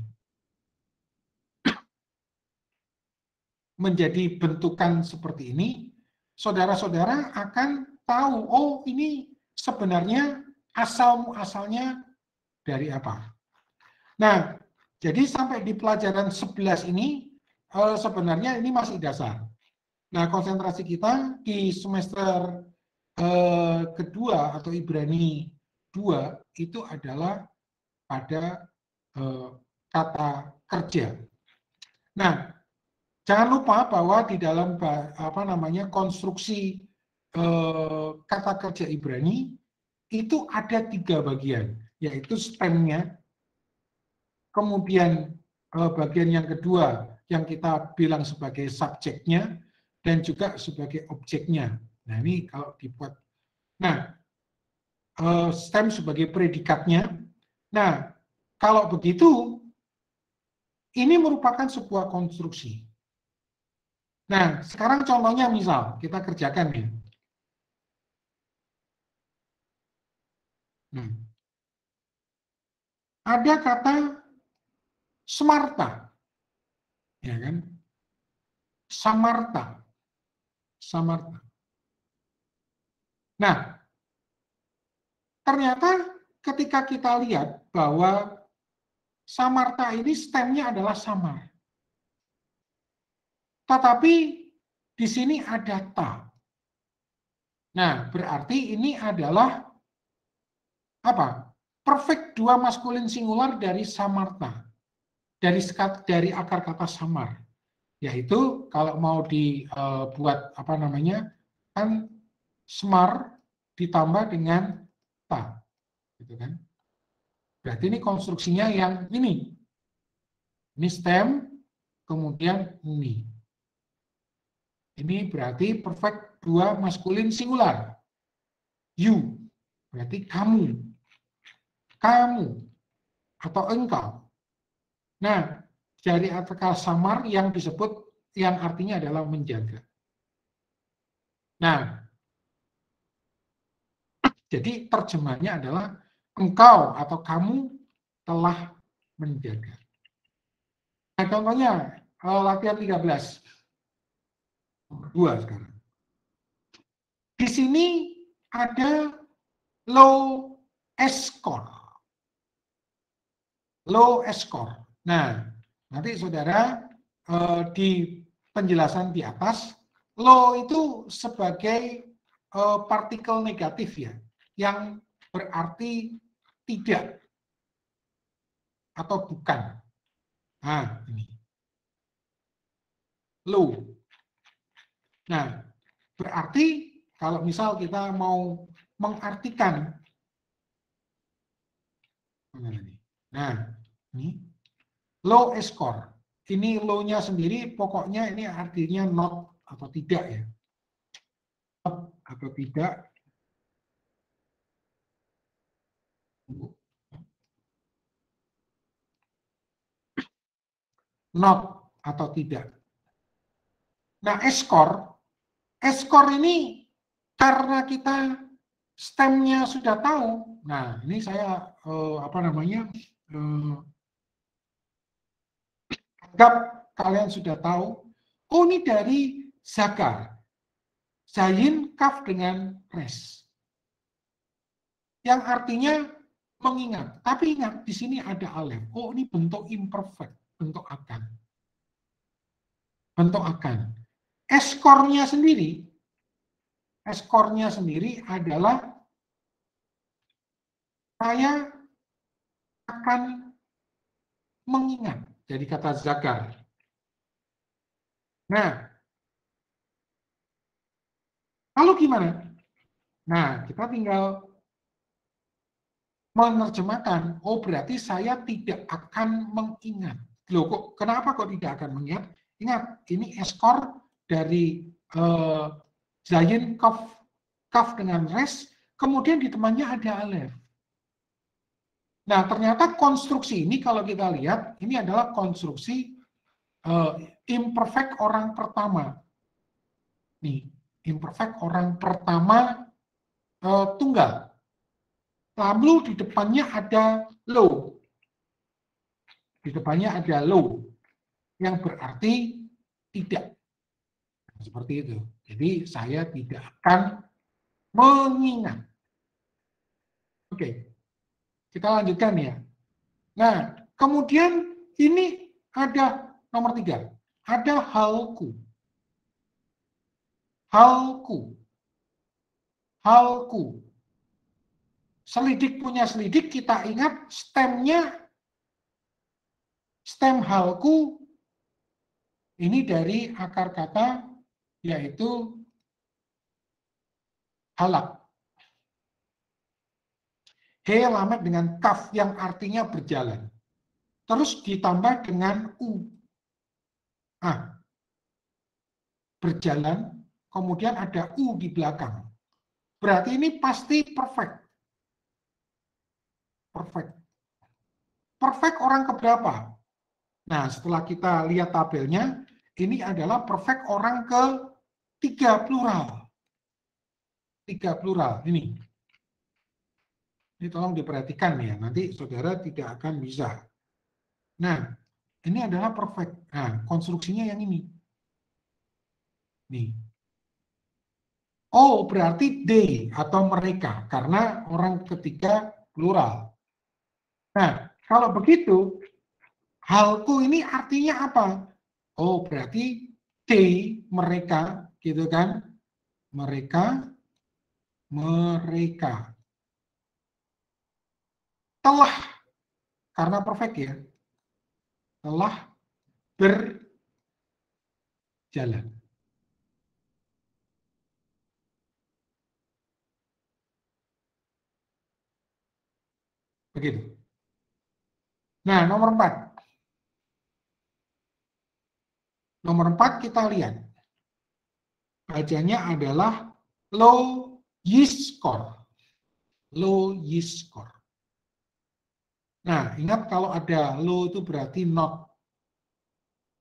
Menjadi bentukan seperti ini, saudara-saudara akan tahu, oh ini sebenarnya asal-muasalnya dari apa. Nah, jadi sampai di pelajaran 11 ini, sebenarnya ini masih dasar. Nah, konsentrasi kita di semester kedua atau Ibrani 2 itu adalah pada kata kerja. Nah, jangan lupa bahwa di dalam konstruksi kata kerja Ibrani itu ada 3 bagian, yaitu stemnya, kemudian bagian yang kedua yang kita bilang sebagai subjeknya, dan juga sebagai objeknya. Nah, ini kalau dibuat. Nah, stem sebagai predikatnya. Nah, kalau begitu, ini merupakan sebuah konstruksi. Nah, sekarang contohnya misal, kita kerjakan ya. Ada kata Smarta, ya kan? Samarta. Samarta. Nah, ternyata ketika kita lihat bahwa Samarta ini stemnya adalah samar. Tetapi di sini ada ta. Nah, berarti ini adalah apa? Perfect 2 maskulin singular dari samarta. Dari akar kata samar. Yaitu kalau mau dibuat kan smar ditambah dengan ta, gitu kan? Berarti ini konstruksinya yang ini stem, kemudian ini berarti perfect 2 maskulin singular. You berarti kamu atau engkau. Nah, dari kata samar yang disebut, yang artinya adalah menjaga. Nah, jadi terjemahnya adalah engkau atau kamu telah menjaga. Nah, contohnya latihan 13. 2 sekarang. Di sini ada low score. Low score. Nah, nanti saudara di penjelasan di atas, low itu sebagai partikel negatif ya, yang berarti tidak atau bukan. Nah, ini. Low. Nah, berarti kalau misal kita mau mengartikan, nah, ini low score. Ini low-nya sendiri, pokoknya ini artinya not atau tidak ya. Not atau tidak. Not atau tidak. Nah, score ini karena kita stemnya sudah tahu. Nah, ini saya anggap kalian sudah tahu. Oh, ini dari zakar. Zayin kaf dengan res. Yang artinya mengingat. Tapi ingat, di sini ada alef. Oh, ini bentuk imperfect, bentuk akan. Bentuk akan. Eskornya sendiri adalah saya akan mengingat. Jadi kata zakar. Nah, lalu gimana? Nah, kita tinggal menerjemahkan. Oh, berarti saya tidak akan mengingat. Loh, kenapa kok tidak akan mengingat? Ingat, ini eskor dari zayin, kaf dengan res, kemudian di temannya ada alef. Nah, ternyata konstruksi ini kalau kita lihat, ini adalah konstruksi imperfect orang pertama. Nih, imperfect orang pertama tunggal. Lalu di depannya ada lo. Di depannya ada lo, yang berarti tidak. Seperti itu. Jadi saya tidak akan mengingat. Oke. Kita lanjutkan ya. Nah, kemudian ini ada nomor 3. Ada halku. Halku. Halku. Selidik punya selidik, kita ingat stemnya, stem halku ini dari akar kata yaitu halak. He lamet dengan kaf yang artinya berjalan. Terus ditambah dengan u. Berjalan, kemudian ada u di belakang. Berarti ini pasti perfect. Perfect. Perfect orang keberapa? Nah, setelah kita lihat tabelnya, ini adalah perfect orang ke-3 plural. 3 plural, ini. Ini tolong diperhatikan ya, nanti saudara tidak akan bisa. Nah, ini adalah perfect. Nah, konstruksinya yang ini. Nih. Oh, berarti they atau mereka, karena orang ketiga plural. Nah, kalau begitu, halku ini artinya apa? Oh, berarti they, mereka, gitu kan? Mereka telah, karena perfect ya, telah berjalan. Begitu. Nah, nomor 4. Nomor 4 kita lihat. Bacanya adalah lo yiskor. Lo yiskor. Nah, ingat kalau ada lo itu berarti not.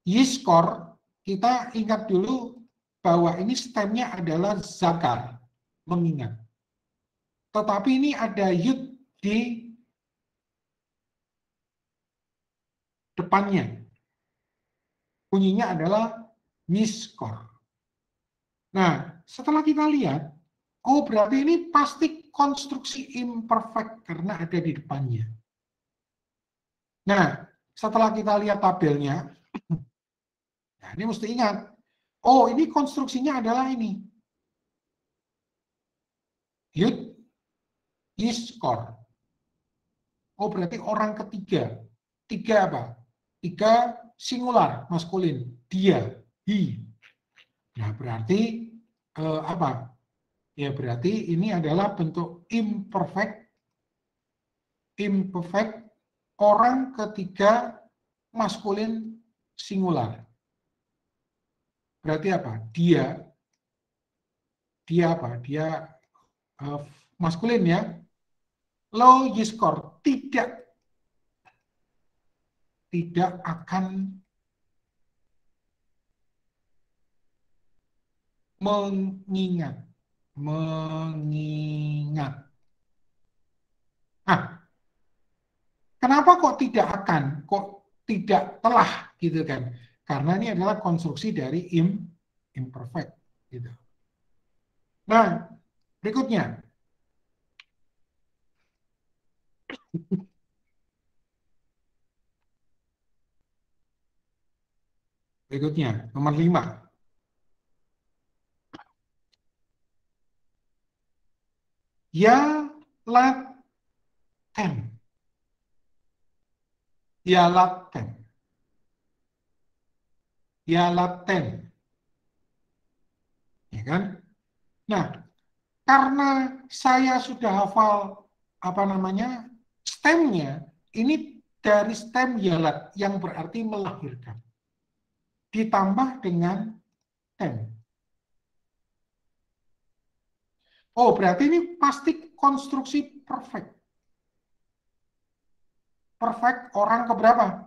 Yiskor, kita ingat dulu bahwa ini stemnya adalah zakar, mengingat. Tetapi ini ada yud di depannya. Bunyinya adalah yiskor. Nah, setelah kita lihat, oh berarti ini pasti konstruksi imperfect karena ada di depannya. Nah, setelah kita lihat tabelnya, nah ini mesti ingat, oh ini konstruksinya adalah ini. Yud, yiskor. Oh berarti orang ketiga. 3 apa? 3 singular, maskulin. Dia, he. Nah berarti apa? Ya berarti ini adalah bentuk imperfect. Imperfect. Orang ketiga maskulin singular. Berarti apa? Dia apa? Dia maskulin ya. Lo yiskor, tidak akan mengingat. Kenapa kok tidak akan, kok tidak telah gitu kan? Karena ini adalah konstruksi dari imperfect gitu. Nah, berikutnya. Berikutnya, nomor 5. Ya laten. Ya laten. Ya laten. Ya kan? Nah, karena saya sudah hafal apa namanya stemnya, ini T dari stem yalat yang berarti melahirkan. Ditambah dengan tem. Oh, berarti ini pasti konstruksi perfect. Perfect orang keberapa?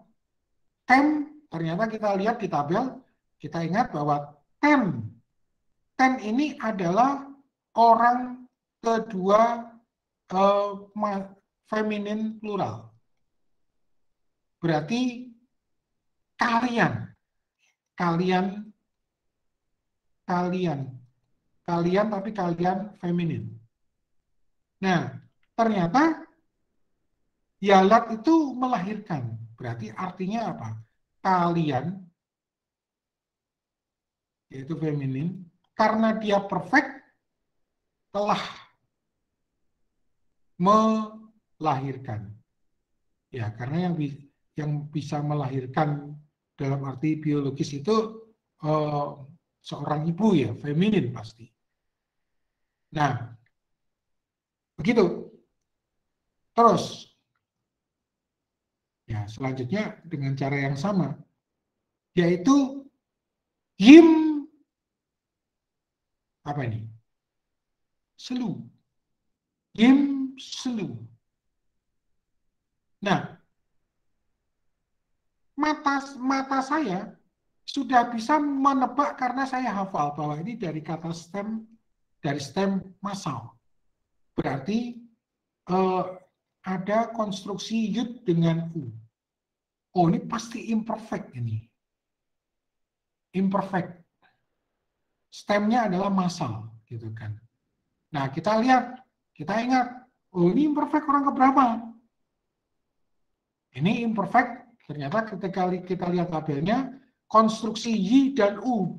Tem, ternyata kita lihat di tabel, kita ingat bahwa tem ini adalah orang kedua feminin plural. Berarti kalian tapi kalian feminin. Nah, ternyata yalat itu melahirkan. Berarti artinya apa? Kalian, yaitu feminin, karena dia perfect, telah melahirkan. Ya, karena yang bisa melahirkan dalam arti biologis itu seorang ibu ya, feminin pasti. Nah, begitu. Terus, ya selanjutnya dengan cara yang sama, yaitu him, apa ini? Selu. Him selu. Nah, mata saya sudah bisa menebak karena saya hafal bahwa ini dari kata stem, dari stem massal. Berarti ada konstruksi yud dengan u. Oh, ini pasti imperfect ini. Imperfect. Stemnya adalah massal, gitu kan. Nah, kita lihat, kita ingat, oh ini imperfect orang keberapa? Ini imperfect, ternyata ketika kita lihat tabelnya, konstruksi y dan u.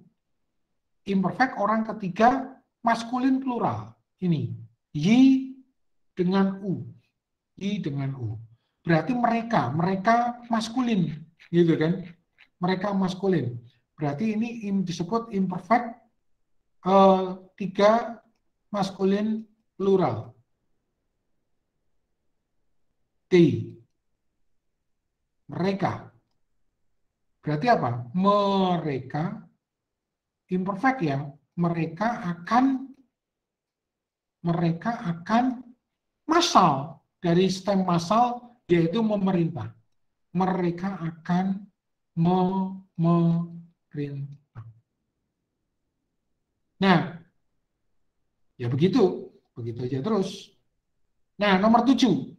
Imperfect orang ketiga, maskulin plural. Ini, y dengan u. Y dengan u. Berarti mereka maskulin, gitu kan? Mereka maskulin. Berarti ini disebut imperfect tiga maskulin plural. T. Mereka. Berarti apa? Mereka imperfect ya. Mereka akan massal, dari stem massal yaitu memerintah. Mereka akan memerintah. Nah, ya begitu aja terus. Nah, nomor 7.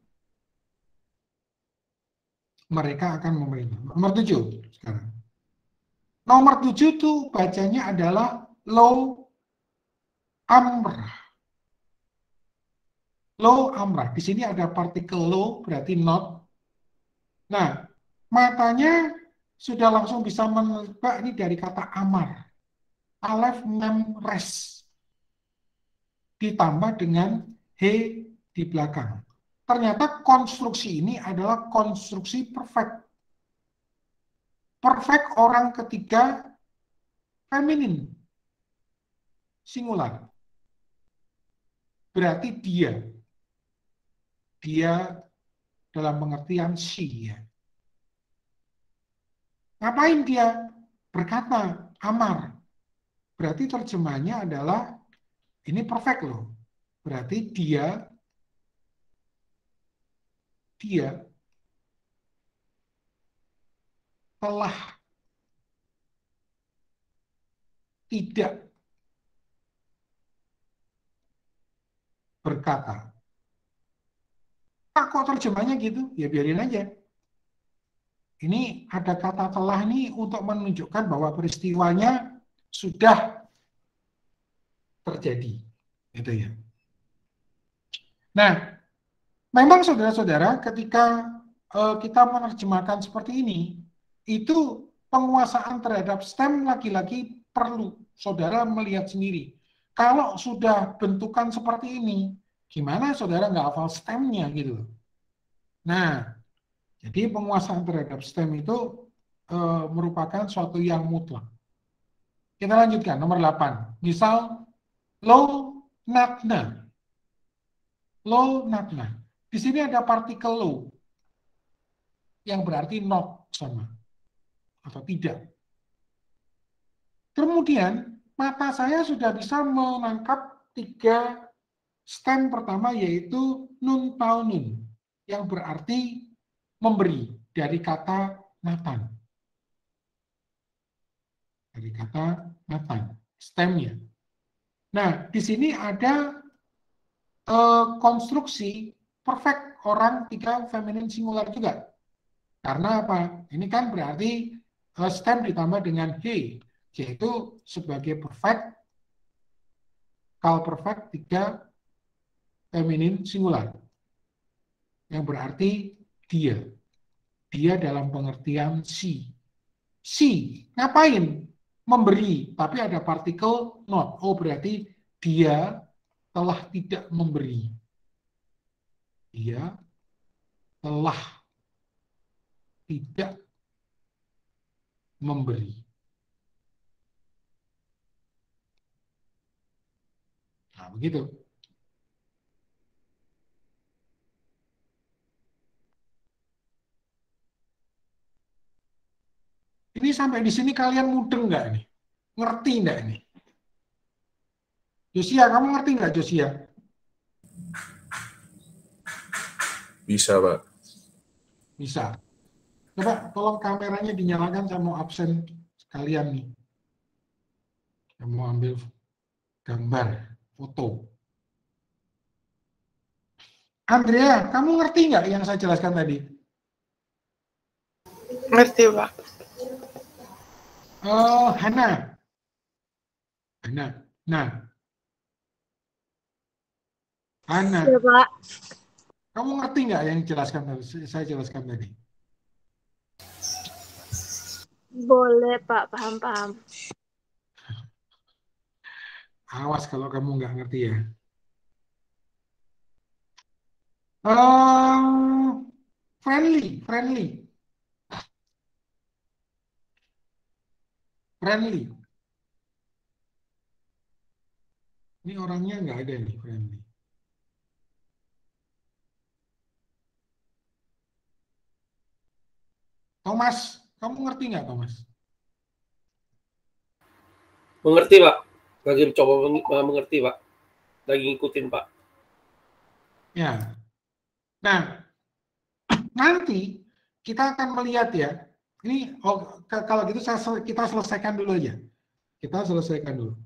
Mereka akan memerintah. Nomor 7 sekarang. Nomor 7 itu bacanya adalah lo amrah. Lo amrah. Di sini ada partikel lo, berarti not. Nah, matanya sudah langsung bisa menebak ini dari kata amar. Alef mem res. Ditambah dengan he di belakang. Ternyata konstruksi ini adalah konstruksi perfect. Perfect orang ketiga feminin. Singular. Berarti dia dalam pengertian she ya. Ngapain dia? Berkata, amar. Berarti terjemahnya adalah ini perfect loh. Berarti dia telah tidak berkata. Kok terjemahnya gitu? Ya biarin aja. Ini ada kata telah nih untuk menunjukkan bahwa peristiwanya sudah terjadi. Gitu ya. Nah, memang saudara-saudara ketika kita menerjemahkan seperti ini, itu penguasaan terhadap stem lagi-lagi perlu saudara melihat sendiri. Kalau sudah bentukan seperti ini, gimana saudara nggak hafal stemnya gitu. Nah, jadi penguasaan terhadap stem itu merupakan suatu yang mutlak. Kita lanjutkan, nomor 8. Misal, lo natna. Lo natna. Di sini ada partikel lo. yang berarti not sama atau tidak. Kemudian mata saya sudah bisa menangkap 3 stem pertama, yaitu nun taunun, yang berarti memberi, dari kata Nathan. Dari kata Nathan, stemnya. Nah, di sini ada konstruksi perfect orang 3 feminine singular juga. Karena apa? Ini kan berarti stem ditambah dengan he, yaitu sebagai perfect, kal perfect 3 feminine singular. Yang berarti dia. Dia dalam pengertian si. Si, ngapain? Memberi, tapi ada partikel not. Oh, berarti dia telah tidak memberi. Dia telah tidak memberi. Nah, begitu. Ini sampai di sini kalian mudeng nggak nih? Ngerti nggak ini? Josia, kamu ngerti nggak, Josia? Bisa, Pak. Bisa. Coba tolong kameranya dinyalakan, saya mau absen sekalian nih. Saya mau ambil gambar, foto. Andrea, kamu ngerti nggak yang saya jelaskan tadi? Ngerti, Pak. Hana. Hana. Nah. Hana. Ya, Pak. Kamu ngerti nggak yang saya jelaskan tadi? Boleh, Pak. Paham-paham. Awas kalau kamu nggak ngerti ya. Friendly. Ini orangnya nggak ada nih, friendly. Thomas, kamu ngerti nggak, Thomas? Mengerti, Pak. Lagi coba mengerti, Pak. Lagi ngikutin, Pak. Ya. Nah, nanti kita akan melihat ya. Ini kalau gitu kita selesaikan dulu aja. Kita selesaikan dulu.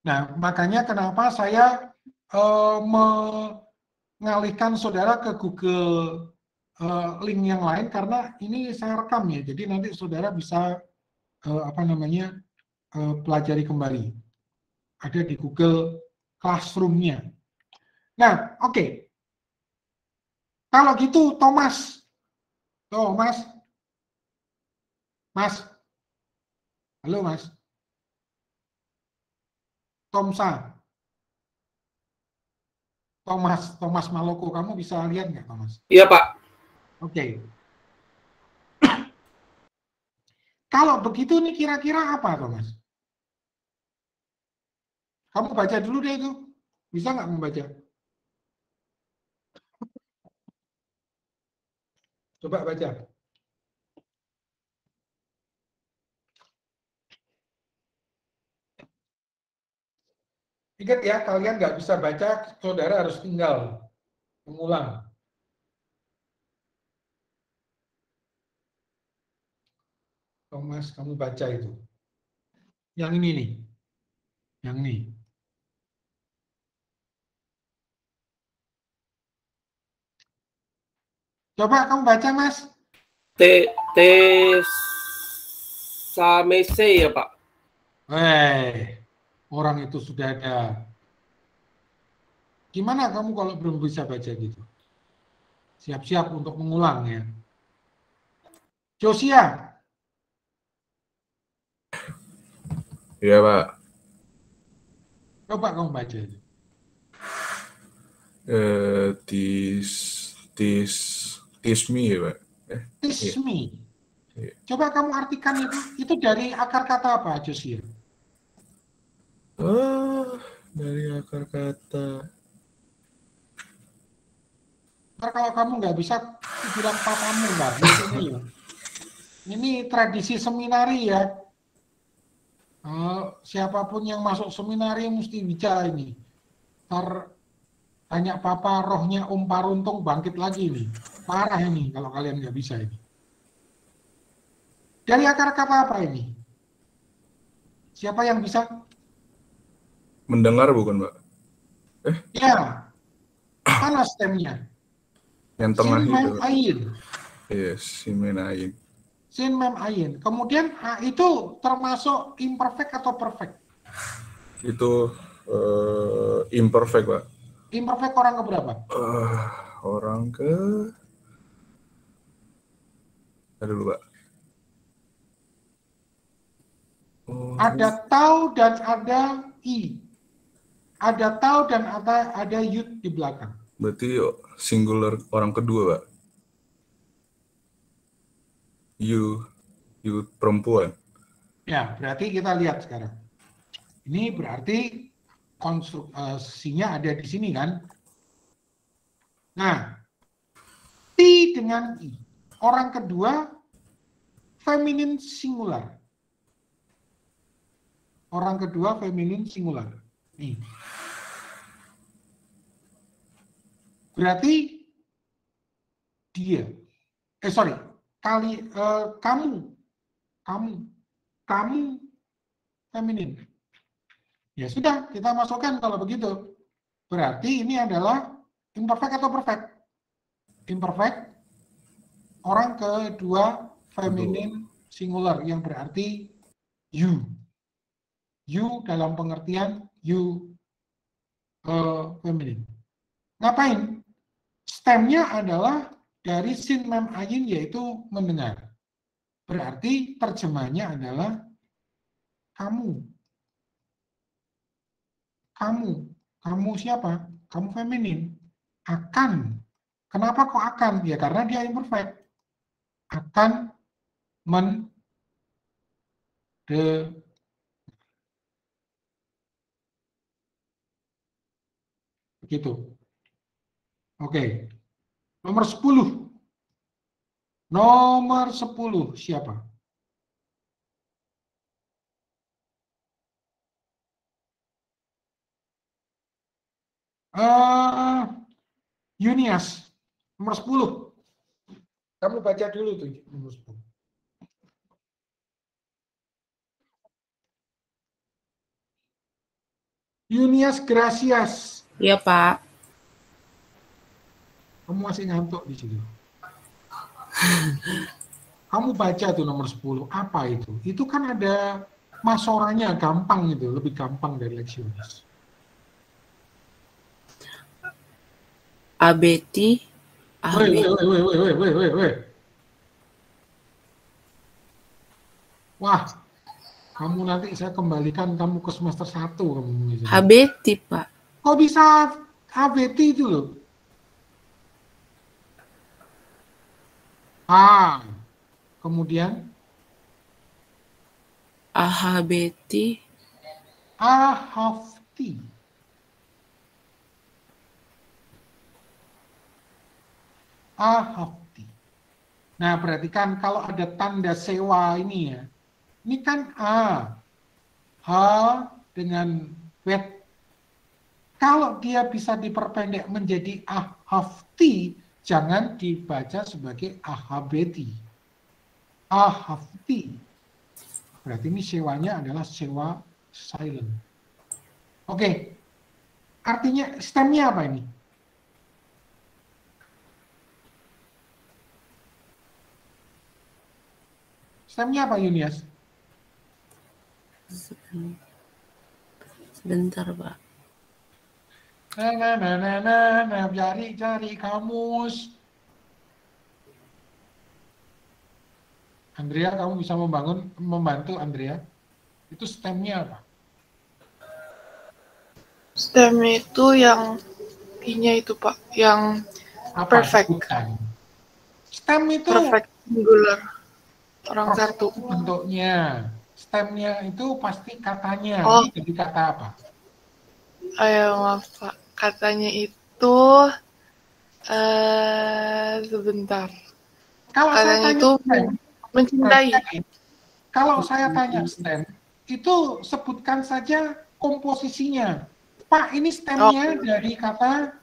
Nah, makanya kenapa saya mengalihkan saudara ke Google link yang lain, karena ini saya rekam ya. Jadi nanti saudara bisa pelajari kembali. Ada di Google Classroom-nya. Nah, oke. Kalau gitu, Thomas. Mas. Halo, Mas. Thomas Maloko, kamu bisa lihat nggak, Thomas? Iya, Pak. Oke. Kalau begitu nih kira-kira apa, Thomas? Kamu baca dulu deh itu. Bisa nggak membaca? Coba baca. Ingat ya, kalian nggak bisa baca, saudara harus tinggal mengulang. Thomas, kamu baca itu. Yang ini nih. Yang ini. Coba kamu baca, Mas. Samese ya, Pak. Orang itu sudah ada. Gimana kamu kalau belum bisa baca gitu? Siap-siap untuk mengulang ya. Josia. Iya, Pak. Coba kamu baca itu. Tismi ya, Pak. Tismi. Coba kamu artikan itu. Itu dari akar kata apa, Josia? Dari akar kata kamu nggak bisa bilang papamu, Mbak. Ini tradisi seminari ya. Siapapun yang masuk seminari mesti bicara ini. Ntar tanya papa, rohnya Om Paruntung bangkit lagi nih. Parah ini kalau kalian nggak bisa ini. Dari akar kata apa ini? Siapa yang bisa? Mendengar bukan, Mbak? Ya. Mana stemnya? Yang tengah Sin, mem, itu. ayin. Yes, simen ayin. Sin, mem, ayin. Kemudian itu termasuk imperfect atau perfect? Itu imperfect, Pak. Imperfect orang ke berapa? Orang ke... Aduh, Pak. Ada tau dan ada i. Ada tau dan ada yud di belakang. Berarti singular orang kedua, Pak. You perempuan. Ya, berarti kita lihat sekarang. Ini berarti konstruksinya ada di sini kan? Nah, ti dengan i. Orang kedua feminin singular. Orang kedua feminin singular. Nih. Berarti dia. Kamu feminin. Ya sudah, kita masukkan kalau begitu. Berarti ini adalah imperfect atau perfect? Imperfect. Orang kedua feminin singular yang berarti you. You dalam pengertian you feminin. Ngapain? Stemnya adalah dari sin mem ayin yaitu mendengar. Berarti terjemahnya adalah kamu. Kamu siapa? Kamu feminin. Akan. Kenapa kok akan? Ya karena dia imperfect. Akan begitu. Oke. Nomor 10. Nomor 10 siapa? Yunias. Nomor 10. Kamu baca dulu tuh nomor 10. Yunias Gracias. Iya, Pak. Kamu masih ngantuk di situ. Kamu baca tuh nomor 10. Apa itu? Itu kan ada masoranya gampang itu, lebih gampang dari leksionis. Abeti. Wah, kamu nanti saya kembalikan kamu ke semester 1 kamu. Abeti, Pak. Kok bisa abeti itu loh? Kemudian Ahabeti. Ahafti. Ahafti. Nah, perhatikan kalau ada tanda sewa ini ya. Ini kan H dengan wet. Kalau dia bisa diperpendek menjadi ahafti, jangan dibaca sebagai ahabeti. Ahafti. Berarti ini sewanya adalah sewa silent. Oke. Artinya stemnya apa ini? Stemnya apa, Yunias? Sebentar, Pak. Cari kamus. Andrea, kamu bisa membantu Andrea. Itu stemnya apa? Stem itu yang I-nya itu, Pak, yang apa? Perfect. Bukan. Stem itu Perfect singular. Orang satu. Bentuknya. Stemnya itu pasti katanya. Oh. Jadi kata apa? Ayo, maaf, Pak. Katanya itu Sebentar. Kalau saya tanya itu STEM, mencintai. Kalau saya tanya STEM, itu sebutkan saja komposisinya. Pak, ini STEM-nya dari kata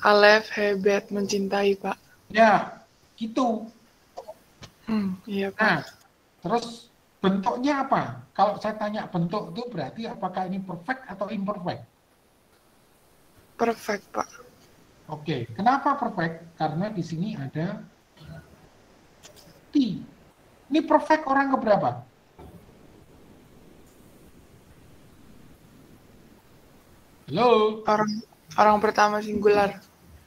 Alef, hebat, mencintai, Pak. ya, gitu. Iya, Pak. Nah, terus bentuknya apa? Kalau saya tanya bentuk itu berarti apakah ini perfect atau imperfect? Perfect, Pak. Oke, kenapa perfect? Karena di sini ada T. Ini perfect orang keberapa? Halo? Orang pertama singular.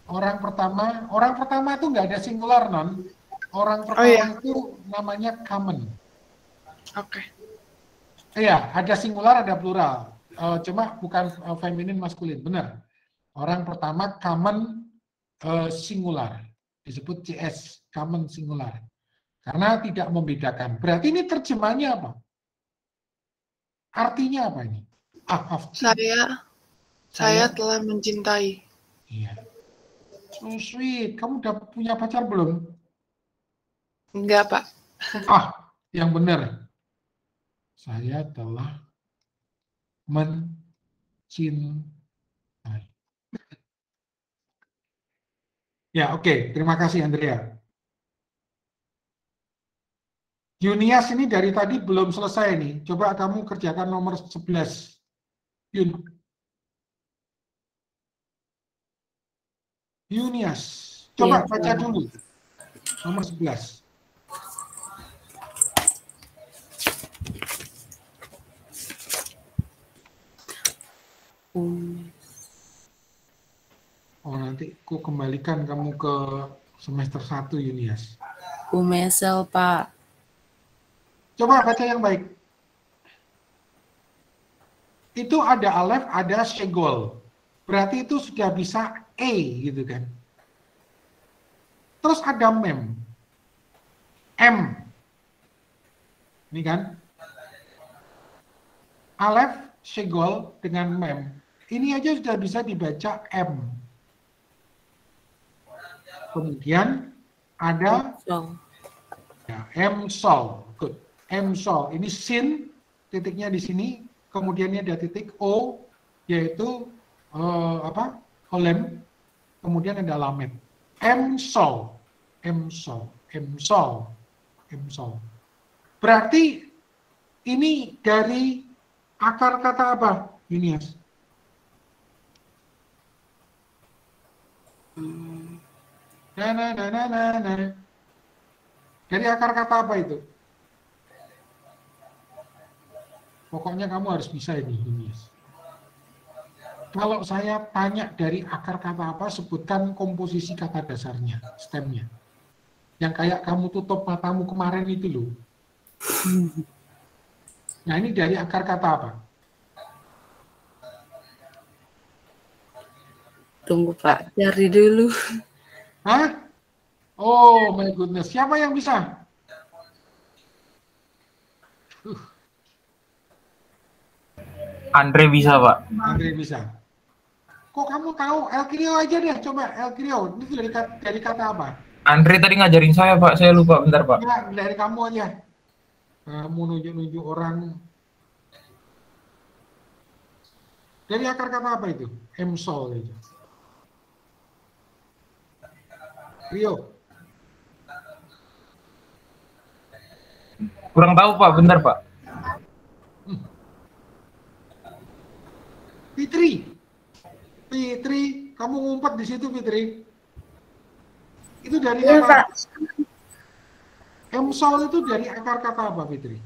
Orang pertama itu nggak ada singular, non. Orang pertama itu namanya common. Oke. Iya, ada singular, ada plural. Cuma bukan feminin maskulin, benar. Orang pertama common singular, disebut CS, common singular. Karena tidak membedakan. Berarti ini terjemahnya apa? Artinya apa ini? Saya telah mencintai. Iya. So sweet. Kamu udah punya pacar belum? Enggak, Pak. Yang benar. Saya telah mencintai. Ya, oke. Terima kasih, Andrea. Yunias ini dari tadi belum selesai nih. Coba kamu kerjakan nomor 11. Yunias. Coba baca dulu. Nomor 11. Oh, nanti aku kembalikan kamu ke semester 1, Yunias. Umesel, Pak. Coba baca yang baik. Itu ada alef, ada segol. Berarti itu sudah bisa gitu kan. Terus ada mem. M. Ini kan. Alef, segol dengan mem. Ini aja sudah bisa dibaca M. Kemudian ada ya, M sol. Good. M sol. Ini sin, titiknya di sini. Kemudian ini ada titik O, yaitu holem. Kemudian ada lamet. M sol. M sol. M sol. M sol. Berarti ini dari akar kata apa, Yunias? Dari akar kata apa itu? Pokoknya kamu harus bisa ini, Yunias. Kalau saya tanya dari akar kata apa, sebutkan komposisi kata dasarnya, stemnya. Yang kayak kamu tutup matamu kemarin itu loh. Nah, ini dari akar kata apa? Tunggu, Pak. Cari dulu. Hah? Oh my goodness. Siapa yang bisa? Andre bisa, Pak. Andre bisa. Kok kamu tahu? Elkrio aja deh, coba Elkrio. Itu dari kata apa? Andre tadi ngajarin saya, Pak. Saya lupa, bentar, Pak. Ya, dari kamu aja. Kamu nunjuk-nunjuk orang. Dari akar kata apa itu? Emsol itu. Rio. Kurang tahu, Pak. Bentar, Pak. Fitri, kamu ngumpet di situ, Fitri. Itu dari Iya, kata Pak. Emsol itu dari akar kata apa, Fitri?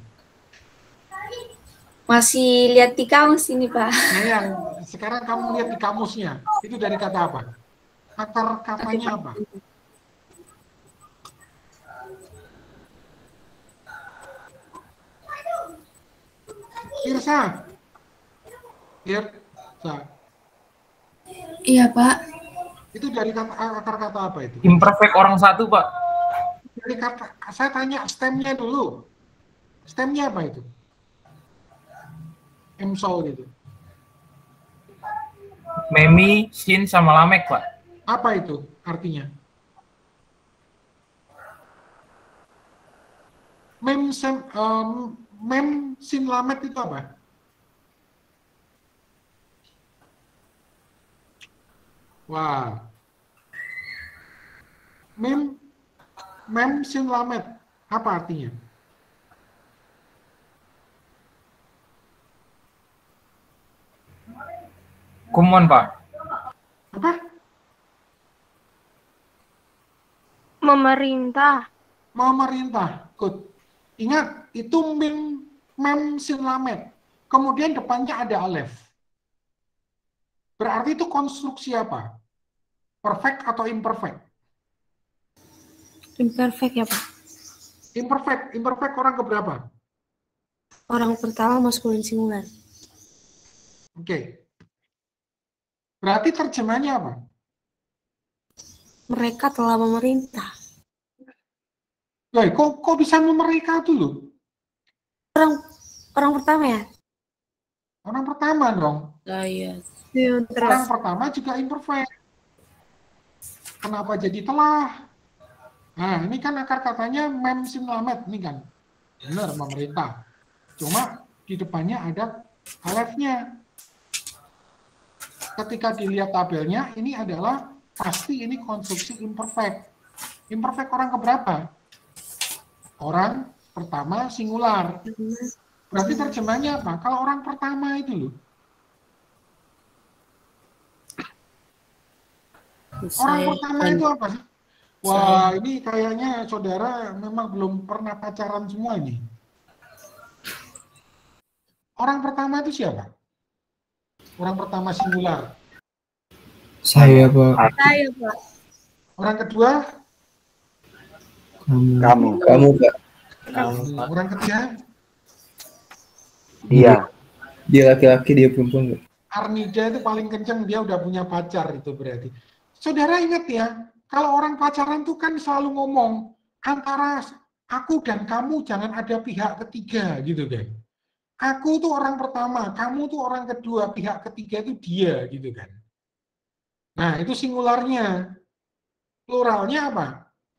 Masih lihat di kamus ini, Pak. Nah, yang sekarang kamu lihat di kamusnya, itu dari kata apa? Akar katanya apa? Irsa. Iya, Pak. Itu dari akar kata apa itu? Imperfect orang satu, Pak. Dari kata, saya tanya stemnya dulu. Stemnya apa itu? Emsol gitu. Memi, Sin, sama Lamek, Pak. Apa itu artinya? Mem, Sin, Lamet itu apa? Wah. Mem, Sin, Lamet. Apa artinya? Kumon, Pak. Apa? Memerintah. Memerintah. Good. Ingat, itu mem, sin, lamet. Kemudian depannya ada alef. Berarti itu konstruksi apa? Perfect atau imperfect? Imperfect ya, Pak. Imperfect. Imperfect orang keberapa? Orang pertama maskulin singular. Oke. Berarti terjemahnya apa? Mereka telah memerintah. Loh, kok bisa mereka dulu? Orang pertama ya? Orang pertama dong. Iya. Orang pertama juga imperfect. Kenapa jadi telah? Nah, ini kan akar katanya mem, sin, lamet. Ini kan benar memerintah. Cuma di depannya ada alefnya. Ketika dilihat tabelnya, ini adalah pasti ini konstruksi imperfect. Imperfect orang keberapa? Orang pertama singular. Berarti terjemahnya apa? Kalau orang pertama itu loh. Orang pertama itu apa sih? Wah, ini kayaknya saudara memang belum pernah pacaran semua ini. Orang pertama itu siapa? Orang pertama singular. Saya, Pak. Saya, Pak. Orang kedua? Kamu, Pak. Orang ketiga? Dia laki-laki, dia perempuan, Pak. Arnida itu paling kenceng, dia udah punya pacar itu berarti. Saudara ingat ya, kalau orang pacaran tuh kan selalu ngomong antara aku dan kamu jangan ada pihak ketiga gitu kan. Aku tuh orang pertama, kamu tuh orang kedua, pihak ketiga itu dia gitu kan. Nah, itu singularnya. Pluralnya apa?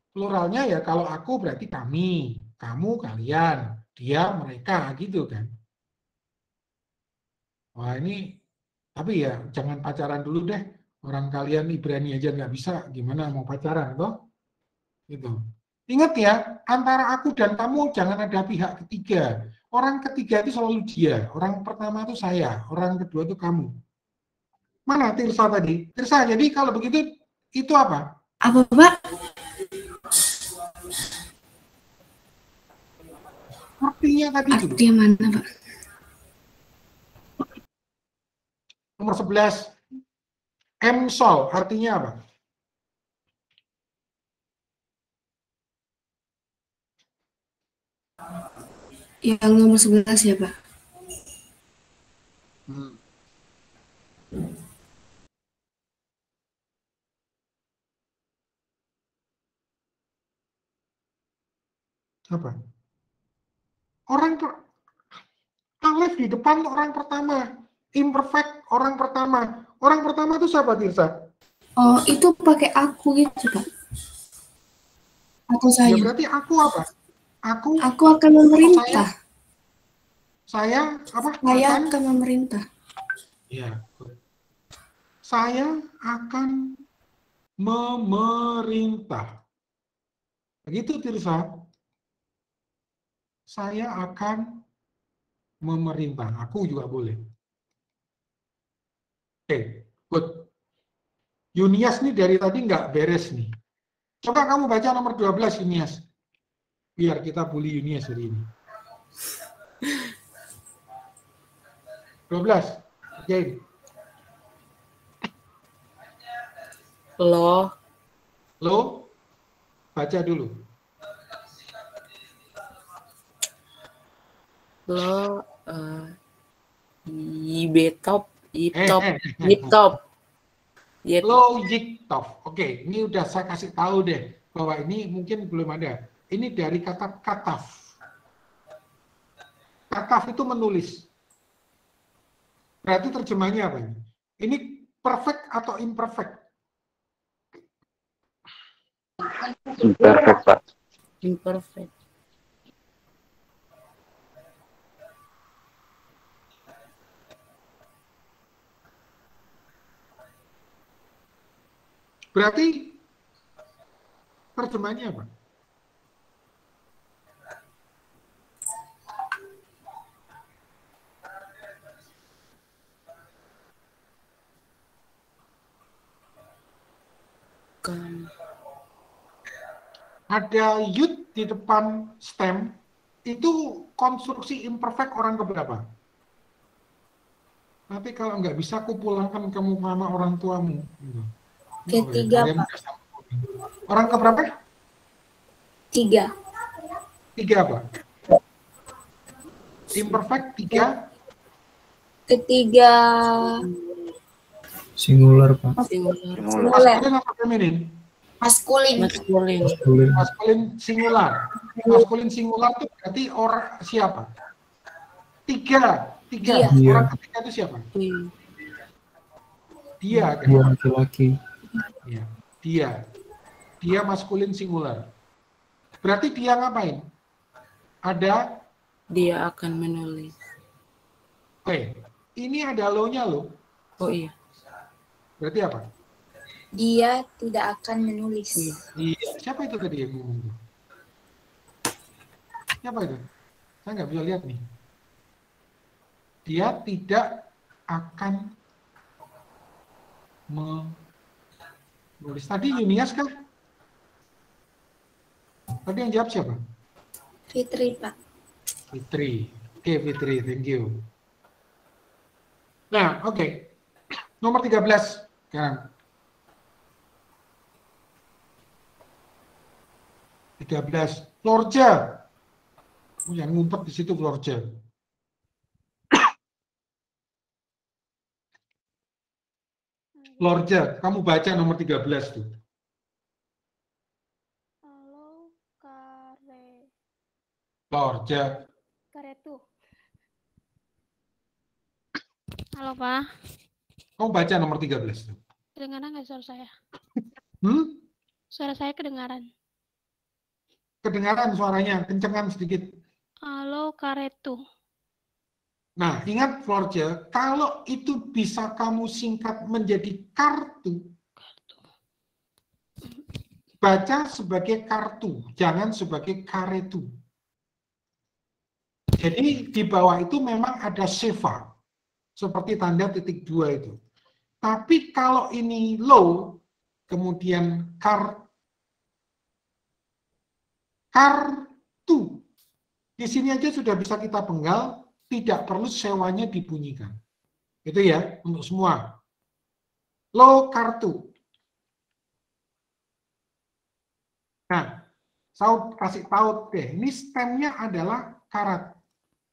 Pluralnya ya kalau aku berarti kami, kamu kalian, dia mereka gitu kan. Wah, ini tapi ya jangan pacaran dulu deh. Orang kalian Ibrani aja nggak bisa, gimana mau pacaran toh? Gitu. Ingat ya, antara aku dan kamu jangan ada pihak ketiga. Orang ketiga itu selalu dia. Orang pertama itu saya. Orang kedua itu kamu. Mana Tirsa tadi? Tirsa, jadi kalau begitu itu apa? Apa, Pak? Artinya tadi itu. Artinya mana, Pak? Nomor 11. Emsol, artinya apa? Yang nomor 11 ya, Pak? Apa? Alef di depan orang pertama. Imperfect orang pertama. Orang pertama itu siapa, Tirsa? Oh, itu pakai aku gitu, Pak? Atau saya? Ya berarti aku apa? Aku akan memerintah. Saya apa? Saya akan memerintah. Ya. Saya akan memerintah. Begitu, Tirsa. Saya akan memerintah. Aku juga boleh. Oke, good. Yunias nih dari tadi nggak beres nih. Coba kamu baca nomor 12, Yunias. Biar kita bully Yunias hari ini. 12. Oke. Lo. Baca dulu. Lo Yibetop. Lo Yiktop. Oke, ini udah saya kasih tahu deh bahwa ini mungkin belum ada. Ini dari kata kataf. Kataf itu menulis. Berarti terjemahnya apa ini? Ini perfect atau imperfect? Imperfect, Pak. Imperfect. Berarti terjemahannya apa? Ada youth di depan stem, itu konstruksi imperfect orang keberapa? Nanti kalau nggak bisa, aku pulangkan kamu sama orang tuamu. Gitu. Ketiga, Kalian Pak. orang keberapa? 3. 3 apa? Imperfect 3. Ketiga. Singular, Pak. Maskulin apa feminin? Maskulin. Maskulin singular. Maskulin singular itu berarti orang siapa? 3. Dia. Orang ketiga itu siapa? Dia. Kan? Dia laki-laki. Ya. Dia maskulin singular. Berarti dia ngapain? Ada? Dia akan menulis. Oke. Ini ada lo-nya loh. Oh iya. Berarti apa? Dia tidak akan menulis. Iya. Siapa itu tadi yang ngomong? Siapa itu? Saya nggak bisa lihat nih. Dia tidak akan menulis. Tadi Yunias kan? Tadi yang jawab siapa? Fitri, Pak. Fitri. Oke, Fitri, thank you. Nah, oke. Nomor 13 sekarang. 13. Florja. Yang ngumpet di situ Florja. Florja, kamu baca nomor 13 tuh. Halo, Florja. Karetu. Halo, Pak. Kamu baca nomor 13 tuh. Kedengaran nggak suara saya? Suara saya kedengaran. Kedengaran suaranya, kencengan sedikit. Halo, Karetu. Nah, ingat Florja, kalau itu bisa kamu singkat menjadi kartu, baca sebagai kartu, jangan sebagai karetu. Jadi di bawah itu memang ada seva, seperti tanda titik 2 itu. Tapi kalau ini low, kemudian kartu, di sini aja sudah bisa kita penggal, tidak perlu sewanya dibunyikan. Itu ya, untuk semua. Low kartu. Nah, saya kasih tahu deh, ini stemnya adalah karat,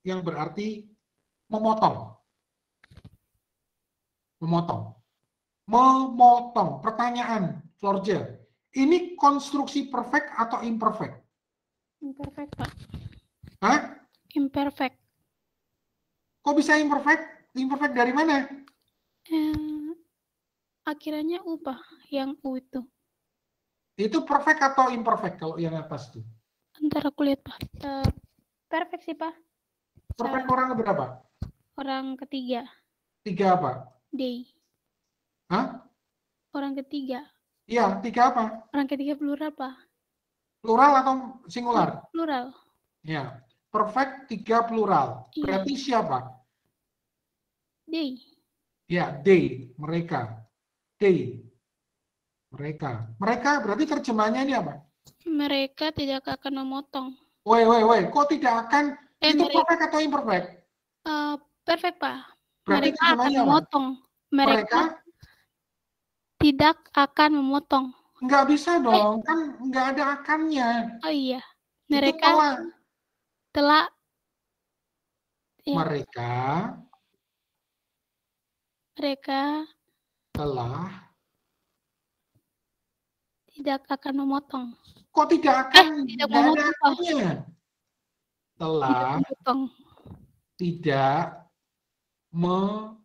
yang berarti memotong. Memotong. Memotong. Pertanyaan, Florja, ini konstruksi perfect atau imperfect? Imperfect, Pak. Hah? Imperfect. Kok bisa imperfect? Imperfect dari mana? Akhirnya U, Pak. Yang U itu. Itu perfect atau imperfect kalau yang atas tuh? Ntar aku lihat, Pak. Perfect sih, Pak. Perfect orang berapa? Orang ketiga. 3 apa? Day. Hah? Orang ketiga. Iya, 3 apa? Orang ketiga plural, Pak. Plural atau singular? Plural. Ya. Perfect 3 plural. Berarti siapa? They. Ya, they, mereka. They. Mereka. Mereka berarti terjemahannya ini apa? Mereka tidak akan memotong. Woi, kok tidak akan? Itu perfect atau imperfect? Perfect, Pak. Berarti Mereka akan memotong. Mereka tidak akan memotong. Nggak bisa dong, kan nggak ada akannya. Oh iya. Mereka telah ya. Mereka telah tidak akan memotong. Kok tidak akan? Tidak memotong. Telah tidak memotong.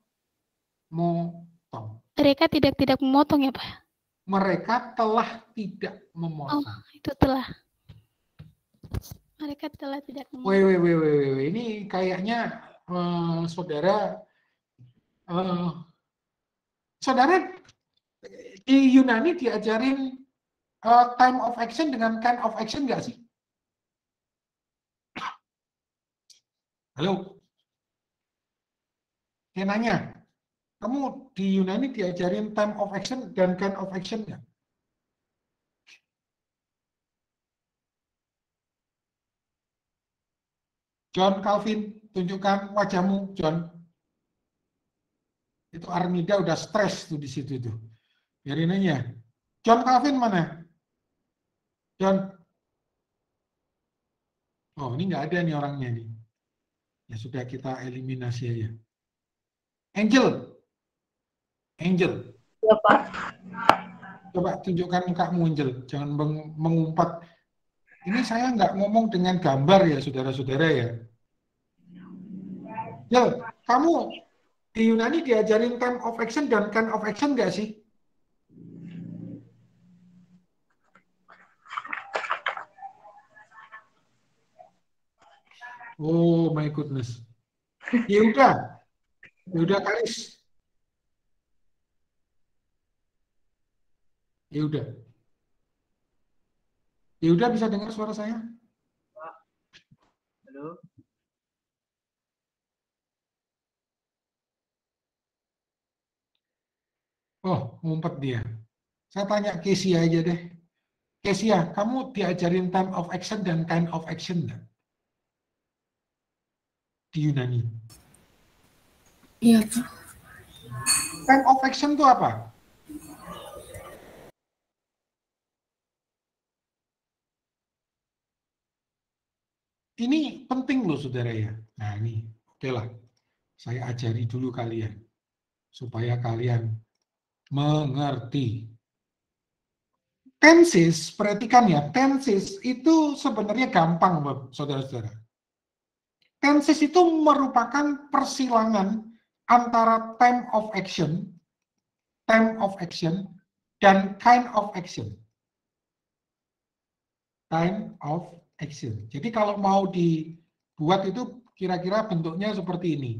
Mereka tidak memotong ya, Pak? Mereka telah tidak Oh, memotong. itu telah. Mereka telah tidak memotong. Wait. Ini kayaknya saudara di Yunani diajarin time of action dengan kind of action nggak sih? Halo? Saya nanya, kamu di Yunani diajarin time of action dan kind of action nggak? John Calvin, tunjukkan wajahmu, John. Itu Armida udah stres tuh di situ tuh. Biarin aja. John Calvin mana? John. Oh, ini nggak ada nih orangnya nih. Ya sudah, kita eliminasi aja. Angel. Ya, Pak. Coba tunjukkan mukamu, Angel. Jangan mengumpat. Ini saya nggak ngomong dengan gambar ya, saudara-saudara ya. Angel, kamu di Yunani diajarin time of action dan kind of action nggak sih? Oh my goodness. Yehuda Karis. Yehuda bisa dengar suara saya? Halo. Oh, ngumpet dia. Saya tanya Kesia aja deh. Kesia, kamu diajarin time of action dan kind of action nggak? Di Yunani. Iya, Pak. Time of action itu apa? Ini penting loh, saudara ya. Nah ini, oke lah. Saya ajari dulu kalian. Supaya kalian mengerti. Tenses, perhatikan ya, tenses itu sebenarnya gampang, saudara-saudara. Tenses itu merupakan persilangan antara time of action dan kind of action. Time of action. Jadi kalau mau dibuat itu kira-kira bentuknya seperti ini.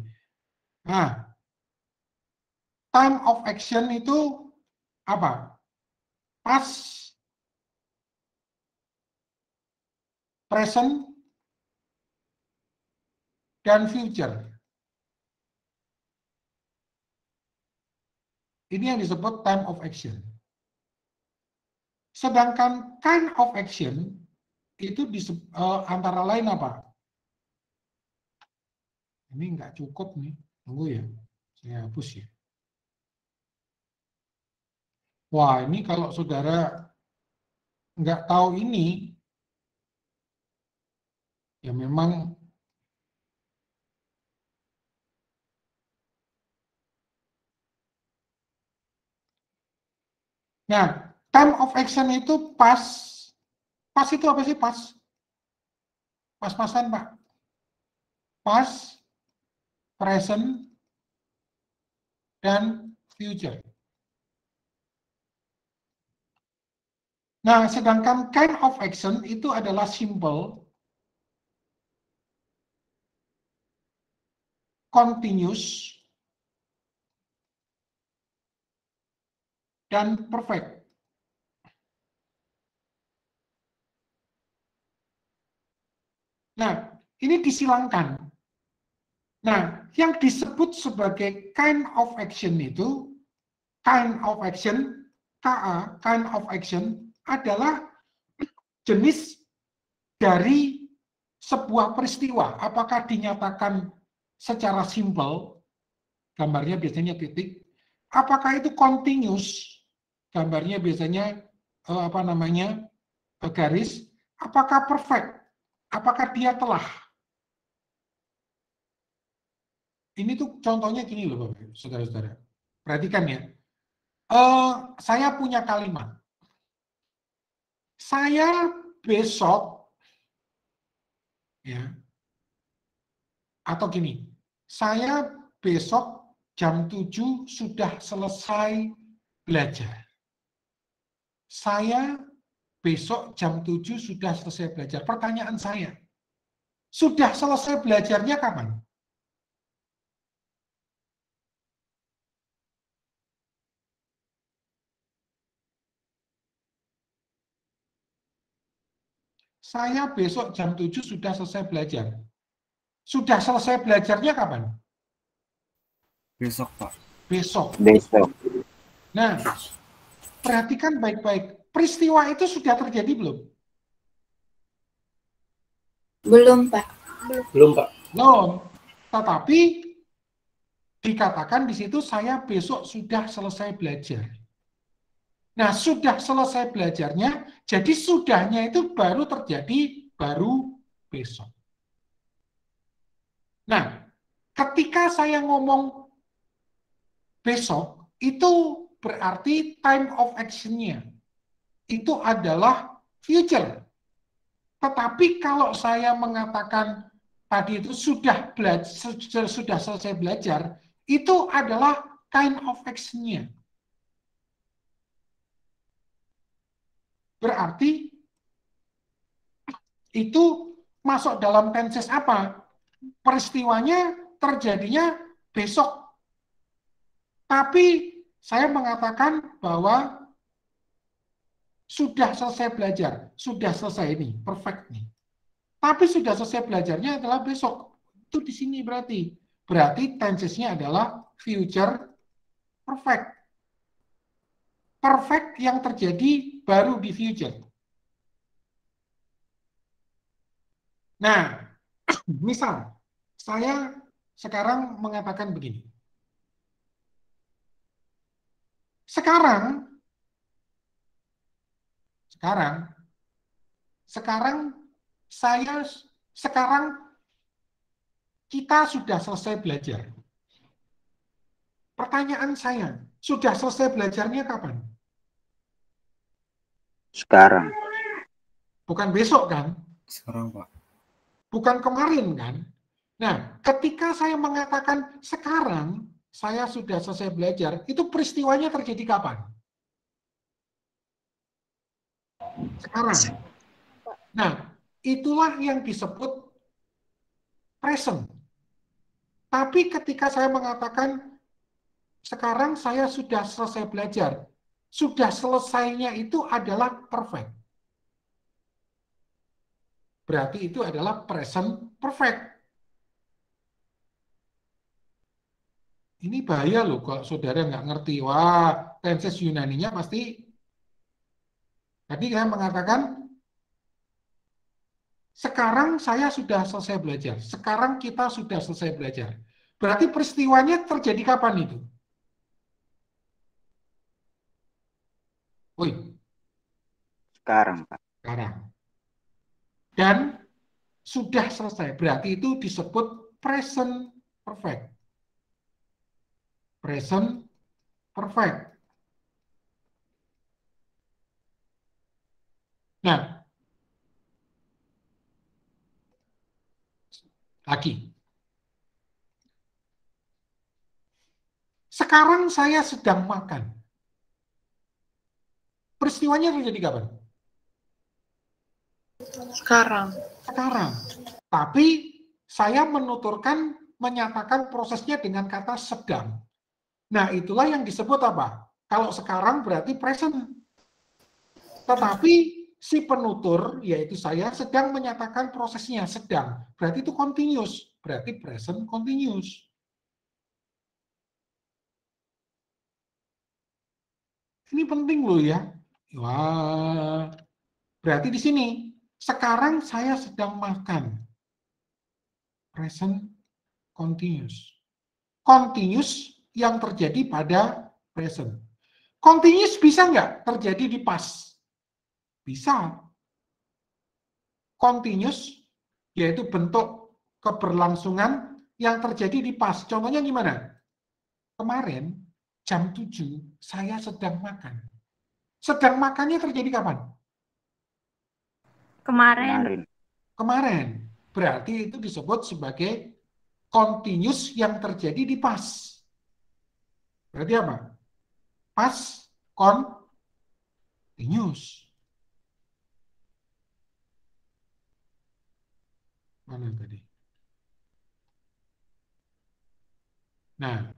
Nah, time of action itu apa? Past, present, dan future. Ini yang disebut time of action. Sedangkan kind of action itu antara lain apa? Ini nggak cukup nih, tunggu ya, saya hapus ya. Wah, ini kalau saudara nggak tahu ini, ya memang nah, time of action itu pas itu apa sih pas? Pas-pasan, Pak. Past, present, dan future. Nah, sedangkan kind of action itu adalah simple, continuous, dan perfect. Nah, ini disilangkan. Nah, yang disebut sebagai kind of action itu, kind of action, KA, kind of action, adalah jenis dari sebuah peristiwa. Apakah dinyatakan secara simple, gambarnya biasanya titik, apakah itu continuous, gambarnya biasanya garis, apakah perfect, apakah dia telah. Ini tuh contohnya gini loh, Bapak, saudara-saudara. Perhatikan ya. Saya punya kalimat. Saya besok, ya, atau gini, saya besok jam 7 sudah selesai belajar. Saya besok jam 7 sudah selesai belajar. Pertanyaan saya, sudah selesai belajarnya kapan? Saya besok jam 7 sudah selesai belajar. Sudah selesai belajarnya kapan? Besok, Pak. Besok. Besok. Nah, perhatikan baik-baik. Peristiwa itu sudah terjadi belum? Belum, Pak. Belum, Pak. Belum. Tetapi dikatakan di situ saya besok sudah selesai belajar. Nah, sudah selesai belajarnya, jadi sudahnya itu baru terjadi baru besok. Nah, ketika saya ngomong besok, itu berarti time of action-nya. Itu adalah future. Tetapi kalau saya mengatakan tadi itu sudah selesai belajar, itu adalah kind of action-nya. Berarti itu masuk dalam tenses apa? Peristiwanya terjadinya besok. Tapi saya mengatakan bahwa sudah selesai belajar, sudah selesai ini, perfect nih. Tapi sudah selesai belajarnya adalah besok. Itu di sini berarti. Berarti tensesnya adalah future perfect. Perfect yang terjadi baru di future. Nah, misal saya sekarang mengatakan begini. Sekarang kita sudah selesai belajar. Pertanyaan saya, sudah selesai belajarnya kapan? Sekarang. Bukan besok kan? Sekarang, Pak. Bukan kemarin kan? Nah, ketika saya mengatakan sekarang saya sudah selesai belajar, itu peristiwanya terjadi kapan? Sekarang. Nah, itulah yang disebut present. Tapi ketika saya mengatakan sekarang saya sudah selesai belajar, sudah selesainya itu adalah perfect. Berarti itu adalah present perfect. Ini bahaya loh kalau saudara nggak ngerti. Wah, tenses Yunaninya pasti. Tadi saya mengatakan sekarang saya sudah selesai belajar. Sekarang kita sudah selesai belajar. Berarti peristiwanya terjadi kapan itu? Woi. Sekarang, Pak. Sekarang. Dan sudah selesai. Berarti itu disebut present perfect. Present perfect. Nah, lagi. Sekarang saya sedang makan. Peristiwanya terjadi kapan? Sekarang. Sekarang. Tapi saya menuturkan, menyatakan prosesnya dengan kata sedang. Nah, itulah yang disebut apa? Kalau sekarang berarti present. Tetapi si penutur, yaitu saya, sedang menyatakan prosesnya, sedang. Berarti itu continuous. Berarti present continuous. Ini penting loh ya. Wah, berarti di sini, sekarang saya sedang makan. Present continuous. Continuous yang terjadi pada present. Continuous bisa nggak terjadi di past? Bisa. Continuous yaitu bentuk keberlangsungan yang terjadi di past. Contohnya gimana? Kemarin jam 7 saya sedang makan. Sedang makannya terjadi kapan? Kemarin. Kemarin. Berarti itu disebut sebagai continuous yang terjadi di past. Berarti apa? Past continuous. Mana tadi? Nah,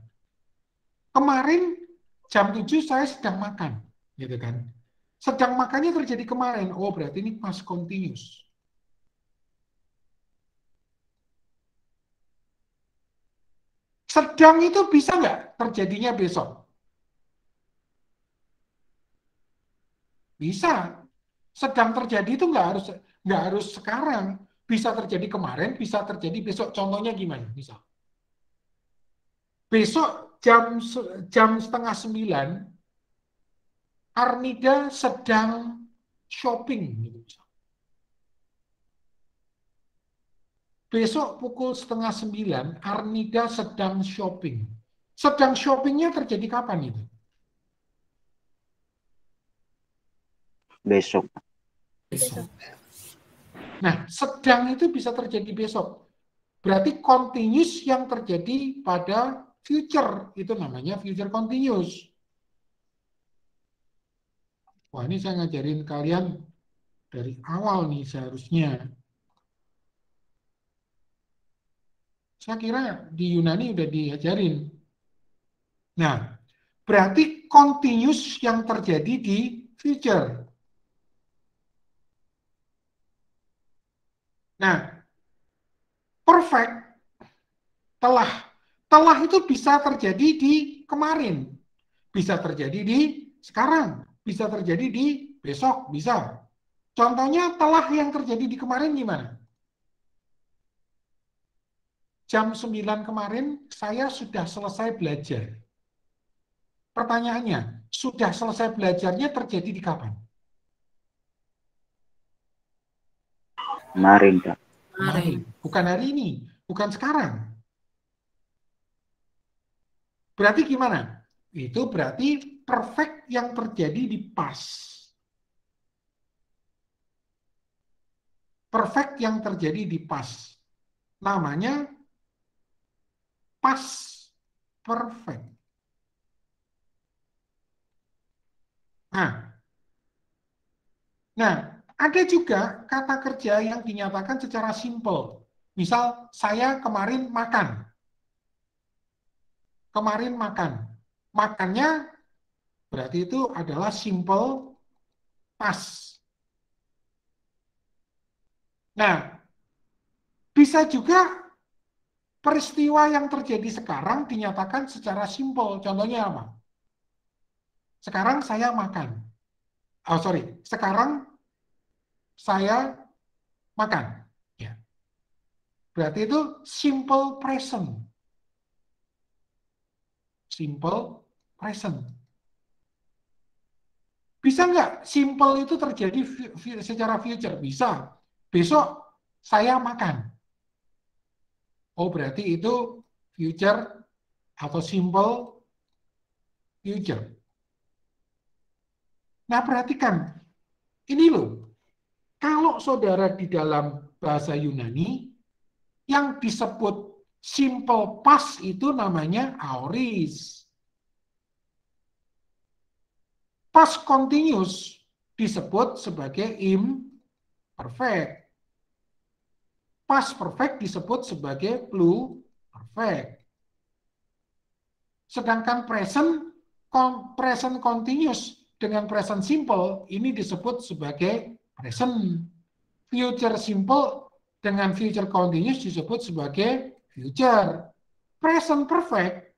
kemarin jam 7 saya sedang makan, gitu kan? Sedang makannya terjadi kemarin. Oh, berarti ini past continuous. Sedang itu bisa nggak terjadinya besok? Bisa. Sedang terjadi itu nggak harus sekarang. Bisa terjadi kemarin, bisa terjadi besok. Contohnya gimana? Misal, besok jam 8:30, Arnida sedang shopping. Besok pukul 8:30, Arnida sedang shopping. Sedang shoppingnya terjadi kapan itu? Besok. Nah, sedang itu bisa terjadi besok. Berarti continuous yang terjadi pada future. Itu namanya future continuous. Wah, ini saya ngajarin kalian dari awal nih seharusnya. Saya kira di Yunani udah diajarin. Nah, berarti continuous yang terjadi di future. Nah, perfect, telah itu bisa terjadi di kemarin, bisa terjadi di sekarang, bisa terjadi di besok, bisa. Contohnya telah yang terjadi di kemarin gimana? Jam 9 kemarin saya sudah selesai belajar. Pertanyaannya, sudah selesai belajarnya terjadi di kapan? Kemarin, Pak. Kemarin. Bukan hari ini, bukan sekarang. Berarti gimana? Itu berarti perfect yang terjadi di past. Perfect yang terjadi di past. Namanya past perfect. Nah, ada juga kata kerja yang dinyatakan secara simple. Misal, saya kemarin makan. Kemarin makan. Makannya berarti itu adalah simple past. Nah, bisa juga peristiwa yang terjadi sekarang dinyatakan secara simple. Contohnya apa? Sekarang saya makan. Oh, sorry. Sekarang saya makan. Ya. Berarti itu simple present. Simple present. Bisa nggak simple itu terjadi secara future? Bisa. Besok saya makan. Oh, berarti itu future atau simple future. Nah, perhatikan. Ini loh. Kalau saudara di dalam bahasa Yunani, yang disebut simple past itu namanya aorist. Past continuous disebut sebagai imperfect. Past perfect disebut sebagai pluperfect. Sedangkan present continuous dengan present simple ini disebut sebagai present. Future simple dengan future continuous disebut sebagai future. Present perfect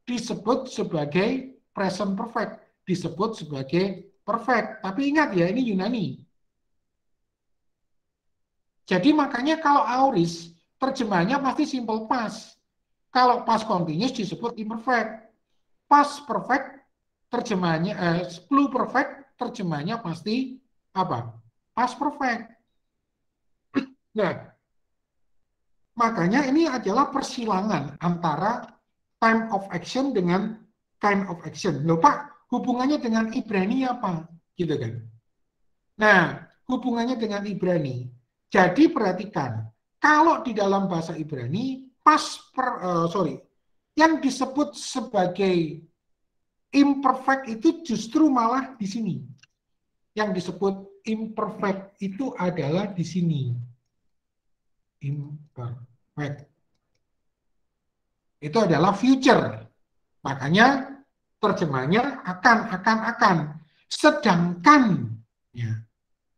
disebut sebagai present perfect, disebut sebagai perfect. Tapi ingat ya, ini Yunani. Jadi makanya kalau aorist, terjemahnya pasti simple past. Kalau past continuous disebut imperfect. Past perfect, terjemahnya, pluperfect, terjemahnya pasti apa? Past perfect. Nah, makanya ini adalah persilangan antara time of action dengan kind of action. Loh Pak, hubungannya dengan Ibrani apa? Gitu kan. Nah, hubungannya dengan Ibrani. Jadi perhatikan, kalau di dalam bahasa Ibrani, yang disebut sebagai imperfect itu justru malah di sini. Yang disebut imperfect itu adalah di sini. Imperfect. Itu adalah future. Makanya terjemahnya akan.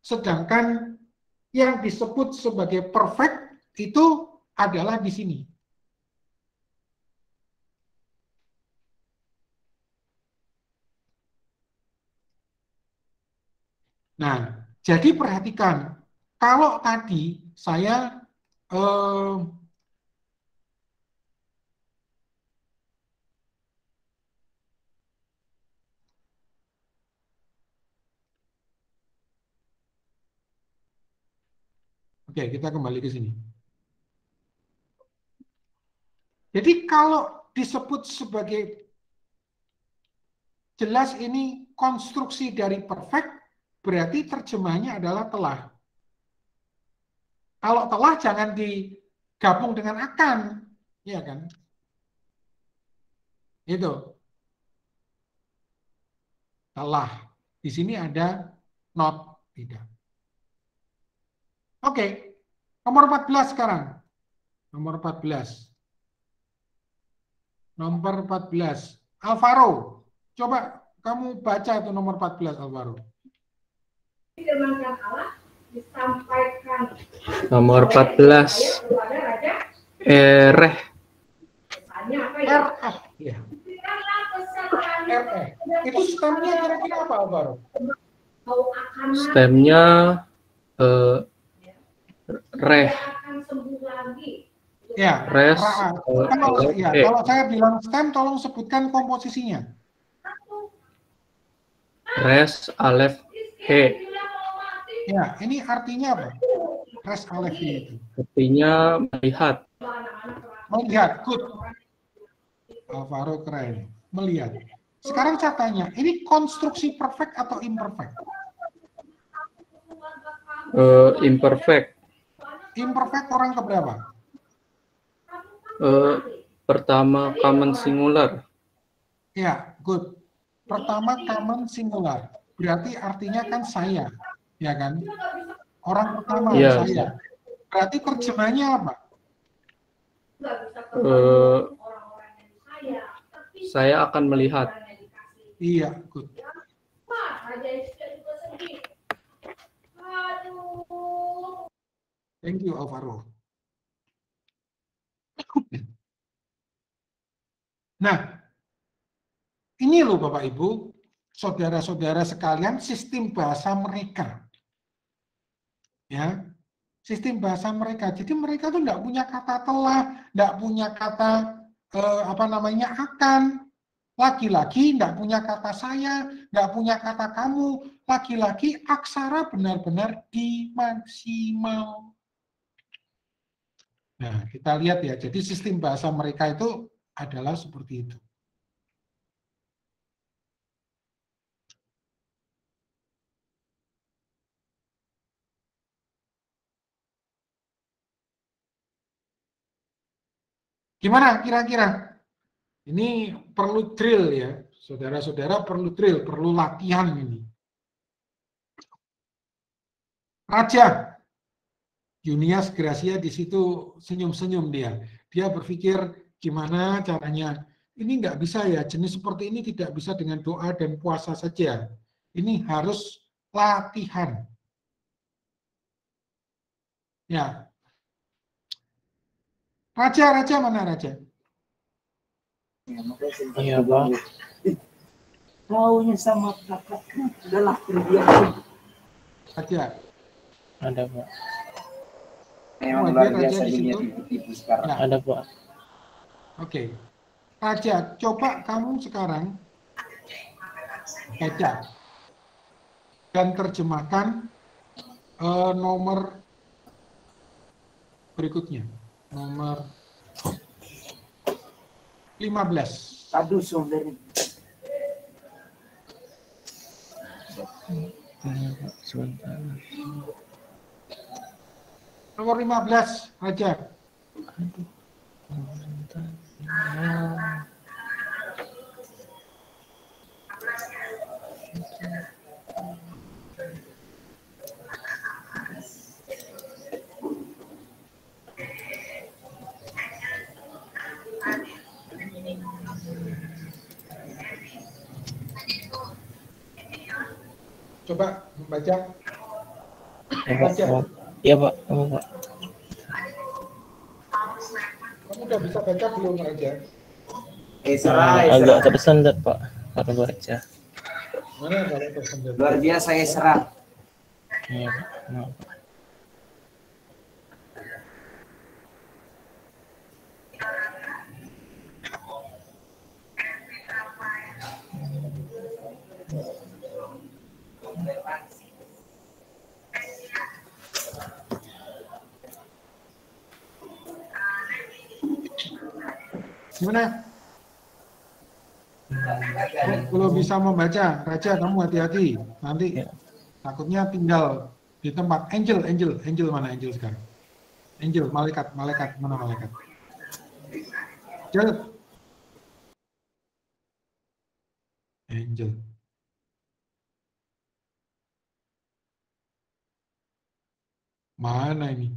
Sedangkan yang disebut sebagai perfect itu adalah di sini. Nah, jadi perhatikan, kalau tadi saya oke, kita kembali ke sini. Jadi kalau disebut sebagai jelas ini konstruksi dari perfect, berarti terjemahnya adalah telah. Kalau telah jangan digabung dengan akan, ya kan? Itu. Telah. Di sini ada not, tidak. Oke, nomor 14 sekarang. Nomor 14. Nomor 14. Alvaro, coba kamu baca itu nomor 14, Alvaro. Nomor 14. Reh. Ya. Itu stemnya kira-kira apa, Alvaro? Stemnya reh. Ya, res. Kalau saya bilang stem, tolong sebutkan komposisinya. Res, alef, he. Ya, ini artinya apa? Res, alef, he itu. Artinya melihat. Melihat, good. Alvaro keren. Melihat. Sekarang saya tanya, ini konstruksi perfect atau imperfect? Imperfect. Imperfect orang keberapa? Pertama common singular. Ya, good. Pertama common singular. Berarti artinya kan saya, ya kan? Orang pertama saya. Berarti terjemahnya apa? Saya akan melihat. Iya, good. Thank you, Alvaro. Nah, ini loh Bapak Ibu, saudara-saudara sekalian, sistem bahasa mereka. Ya, sistem bahasa mereka. Jadi mereka tuh enggak punya kata telah, enggak punya kata akan. Laki-laki enggak punya kata saya, enggak punya kata kamu. Laki-laki aksara benar-benar dimaksimal. Nah, kita lihat ya. Jadi sistem bahasa mereka itu adalah seperti itu. Gimana kira-kira? Ini perlu drill ya. Saudara-saudara perlu drill, perlu latihan ini. Raja. Junias Gracia di situ senyum-senyum dia. Dia berpikir gimana caranya. Ini nggak bisa ya, jenis seperti ini tidak bisa dengan doa dan puasa saja. Ini harus latihan. Ya. Raja mana Raja? Iya, Bang. Maunya sama kakaknya adalah terbiasa. Raja. Ada, Pak. Memang luar biasa dunia tipu-tipu sekarang. Nah. Ada, Pak. Oke. Raja, coba kamu sekarang baca dan terjemahkan nomor berikutnya. Nomor 15. Aduh, saudara. Sebentar. Nomor 15, Raja. Coba membaca. Baca. Iya Pak. Pak. Kamu udah bisa baca belum Raja? Agak tersendat Pak. Kalau baca. Mana kalau tersendat? Luar biasa Esra. Iya Pak. Maaf, Pak. Gimana? Kalau bisa membaca, Raja kamu hati-hati. Nanti takutnya tinggal di tempat. Angel mana Angel sekarang? Angel, malaikat, mana malaikat? Angel. Mana ini?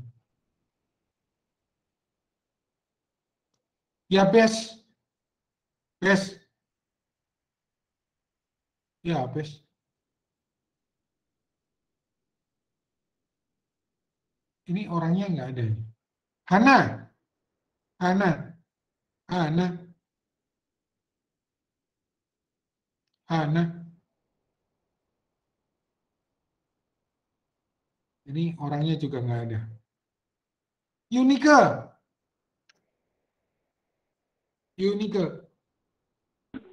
Ya, Bes. Ya, Bes. Ini orangnya nggak ada. Hana. Ini orangnya juga nggak ada. Yunika.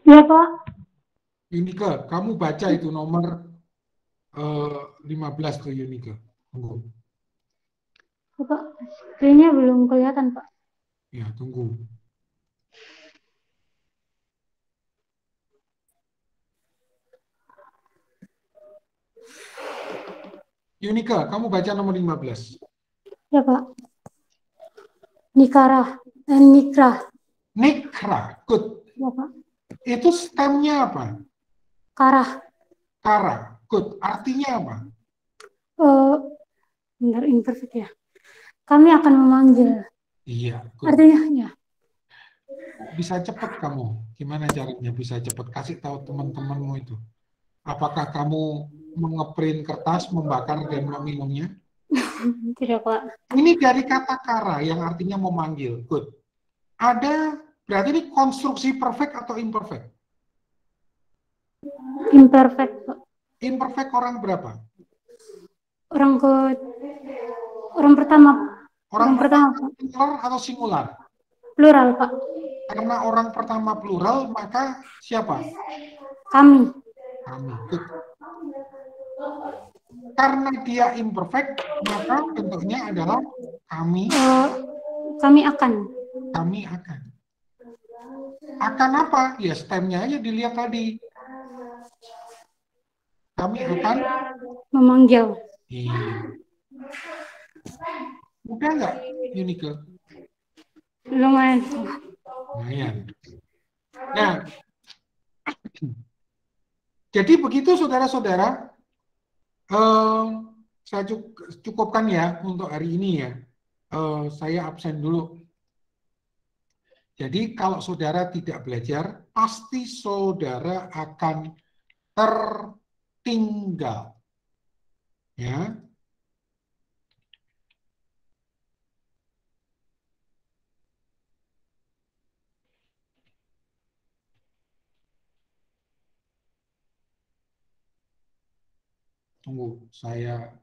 Ya, Pak. Yunika, kamu baca itu nomor 15 tuh Yunika. Tunggu. Pak, screen-nya belum kelihatan, Pak. Ya, tunggu. Yunika, kamu baca nomor 15. Ya, Pak. Nikra. Good. Ya, Pak. Itu stemnya apa? Kara. Good. Artinya apa? Benar, imperfect ya. Kami akan memanggil. Iya. Good. Artinya, ya. Bisa cepat kamu. Gimana caranya bisa cepat? Kasih tahu teman-temanmu itu. Apakah kamu mengeprint kertas, membakar, dan meminumnya? Tidak, Pak. Ini dari kata kara yang artinya memanggil. Good. Berarti ini konstruksi perfect atau imperfect? Imperfect, Pak. Imperfect orang berapa? Orang pertama. Orang pertama, Pak. Plural atau singular? Plural, Pak. Karena orang pertama plural, maka siapa? Kami. Good. Karena dia imperfect, maka bentuknya adalah kami. Kami akan. Akan apa? Ya stemnya aja dilihat tadi. Kami akan memanggil. Iya. Udah nggak, Yunika? Lumayan. Nah, jadi begitu saudara-saudara, saya cukupkan ya untuk hari ini ya. Saya absen dulu. Jadi kalau saudara tidak belajar, pasti saudara akan tertinggal. Ya. Tunggu, saya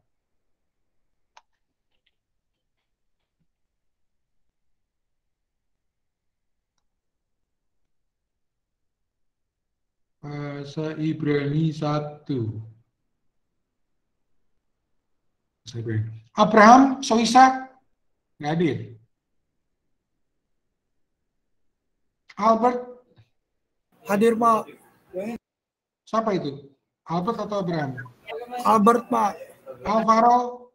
bahasa Ibrani 1. Abraham, Soisa, nggak hadir. Albert, hadir Pak. Siapa itu? Albert atau Abraham? Albert Pak. Alvaro,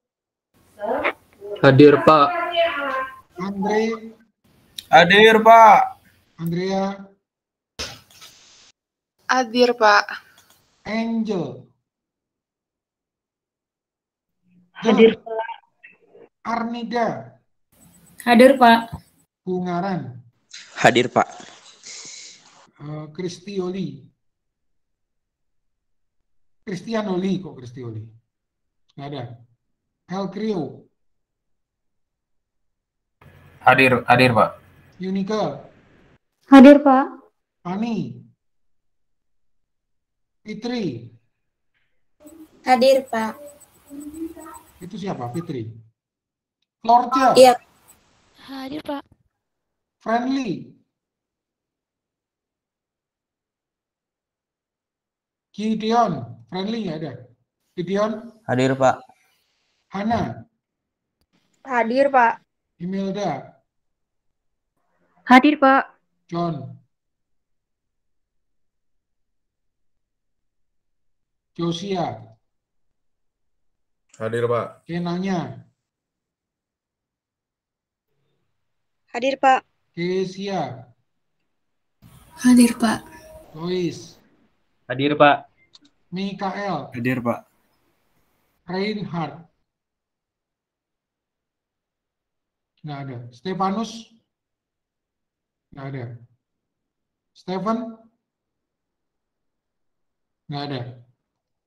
hadir Pak. Andre, hadir Pak. Andrea, hadir Pak. Angel, hadir Pak. Arnida, hadir Pak. Bungaran, hadir Pak. Kristioli, Cristianoli kok Cristioli. Nggak ada. El Crio. Hadir Pak. Unika. Hadir, Pak. Pani. Fitri. Hadir, Pak. Itu siapa? Fitri. Florja. Iya. Hadir, Pak. Friendly. Gideon. Friendly nggak ada. Gideon. Hadir, Pak. Hana. Hadir, Pak. Imelda. Hadir, Pak. John. Josia. Hadir, Pak. Kenanya. Hadir, Pak. Kesia. Hadir, Pak. Lois. Hadir, Pak. Mikael. Hadir, Pak. Reinhard. Nggak ada. Stefanus. Nggak ada. Stephen. Nggak ada.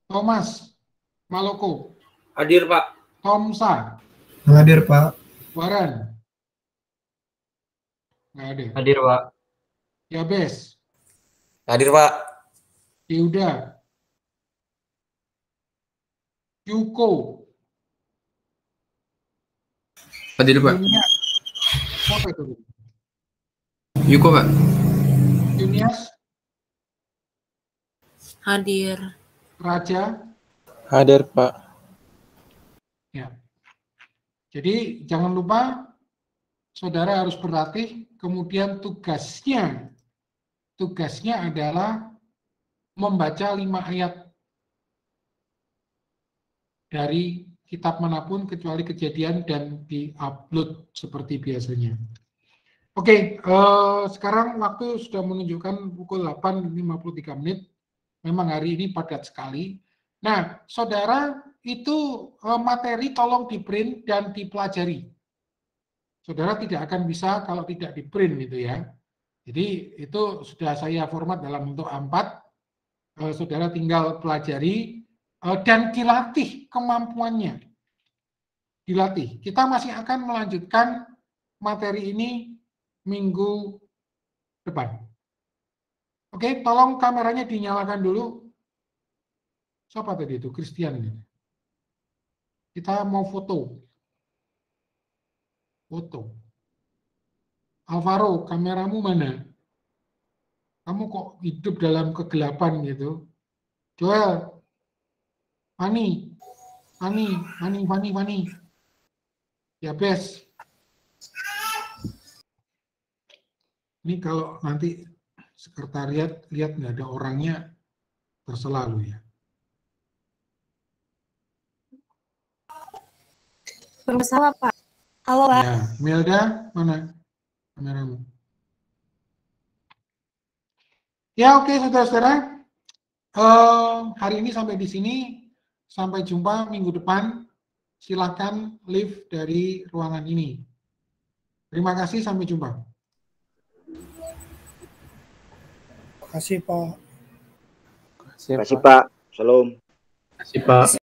Thomas Maloko. Hadir, Pak. Tomsa. Hadir, Pak. Waran. Nggak ada. Hadir, Pak. Yabes. Hadir, Pak. Yuda. Yuko. Hadir, Pak. Siapa itu? Yuko, Pak. Junias. Hadir. Raja. Hadir, Pak. Ya. Jadi jangan lupa saudara harus berlatih. Kemudian tugasnya adalah membaca 5 ayat dari kitab manapun kecuali Kejadian dan di-upload seperti biasanya. Oke, sekarang waktu sudah menunjukkan pukul 8.53 menit. Memang hari ini padat sekali. Nah, saudara, itu materi tolong di-print dan dipelajari. Saudara tidak akan bisa kalau tidak di-print gitu ya. Jadi itu sudah saya format dalam bentuk A4. Saudara tinggal pelajari dan dilatih kemampuannya. Dilatih. Kita masih akan melanjutkan materi ini minggu depan. Oke, tolong kameranya dinyalakan dulu. Siapa tadi itu? Christian. Kita mau foto. Foto. Alvaro, kameramu mana? Kamu kok hidup dalam kegelapan gitu? Joel, Fani. Ya, Bes. Ini kalau nanti sekretariat lihat nggak ada orangnya, terserah lu ya. Bersama, Pak. Halo, Pak. Ya, Melda, mana kameramu? Ya, oke, saudara-saudara. Hari ini sampai di sini. Sampai jumpa minggu depan. Silakan leave dari ruangan ini. Terima kasih, sampai jumpa. Terima kasih, Pak. Terima kasih, Pak. Shalom. Terima kasih, Pak.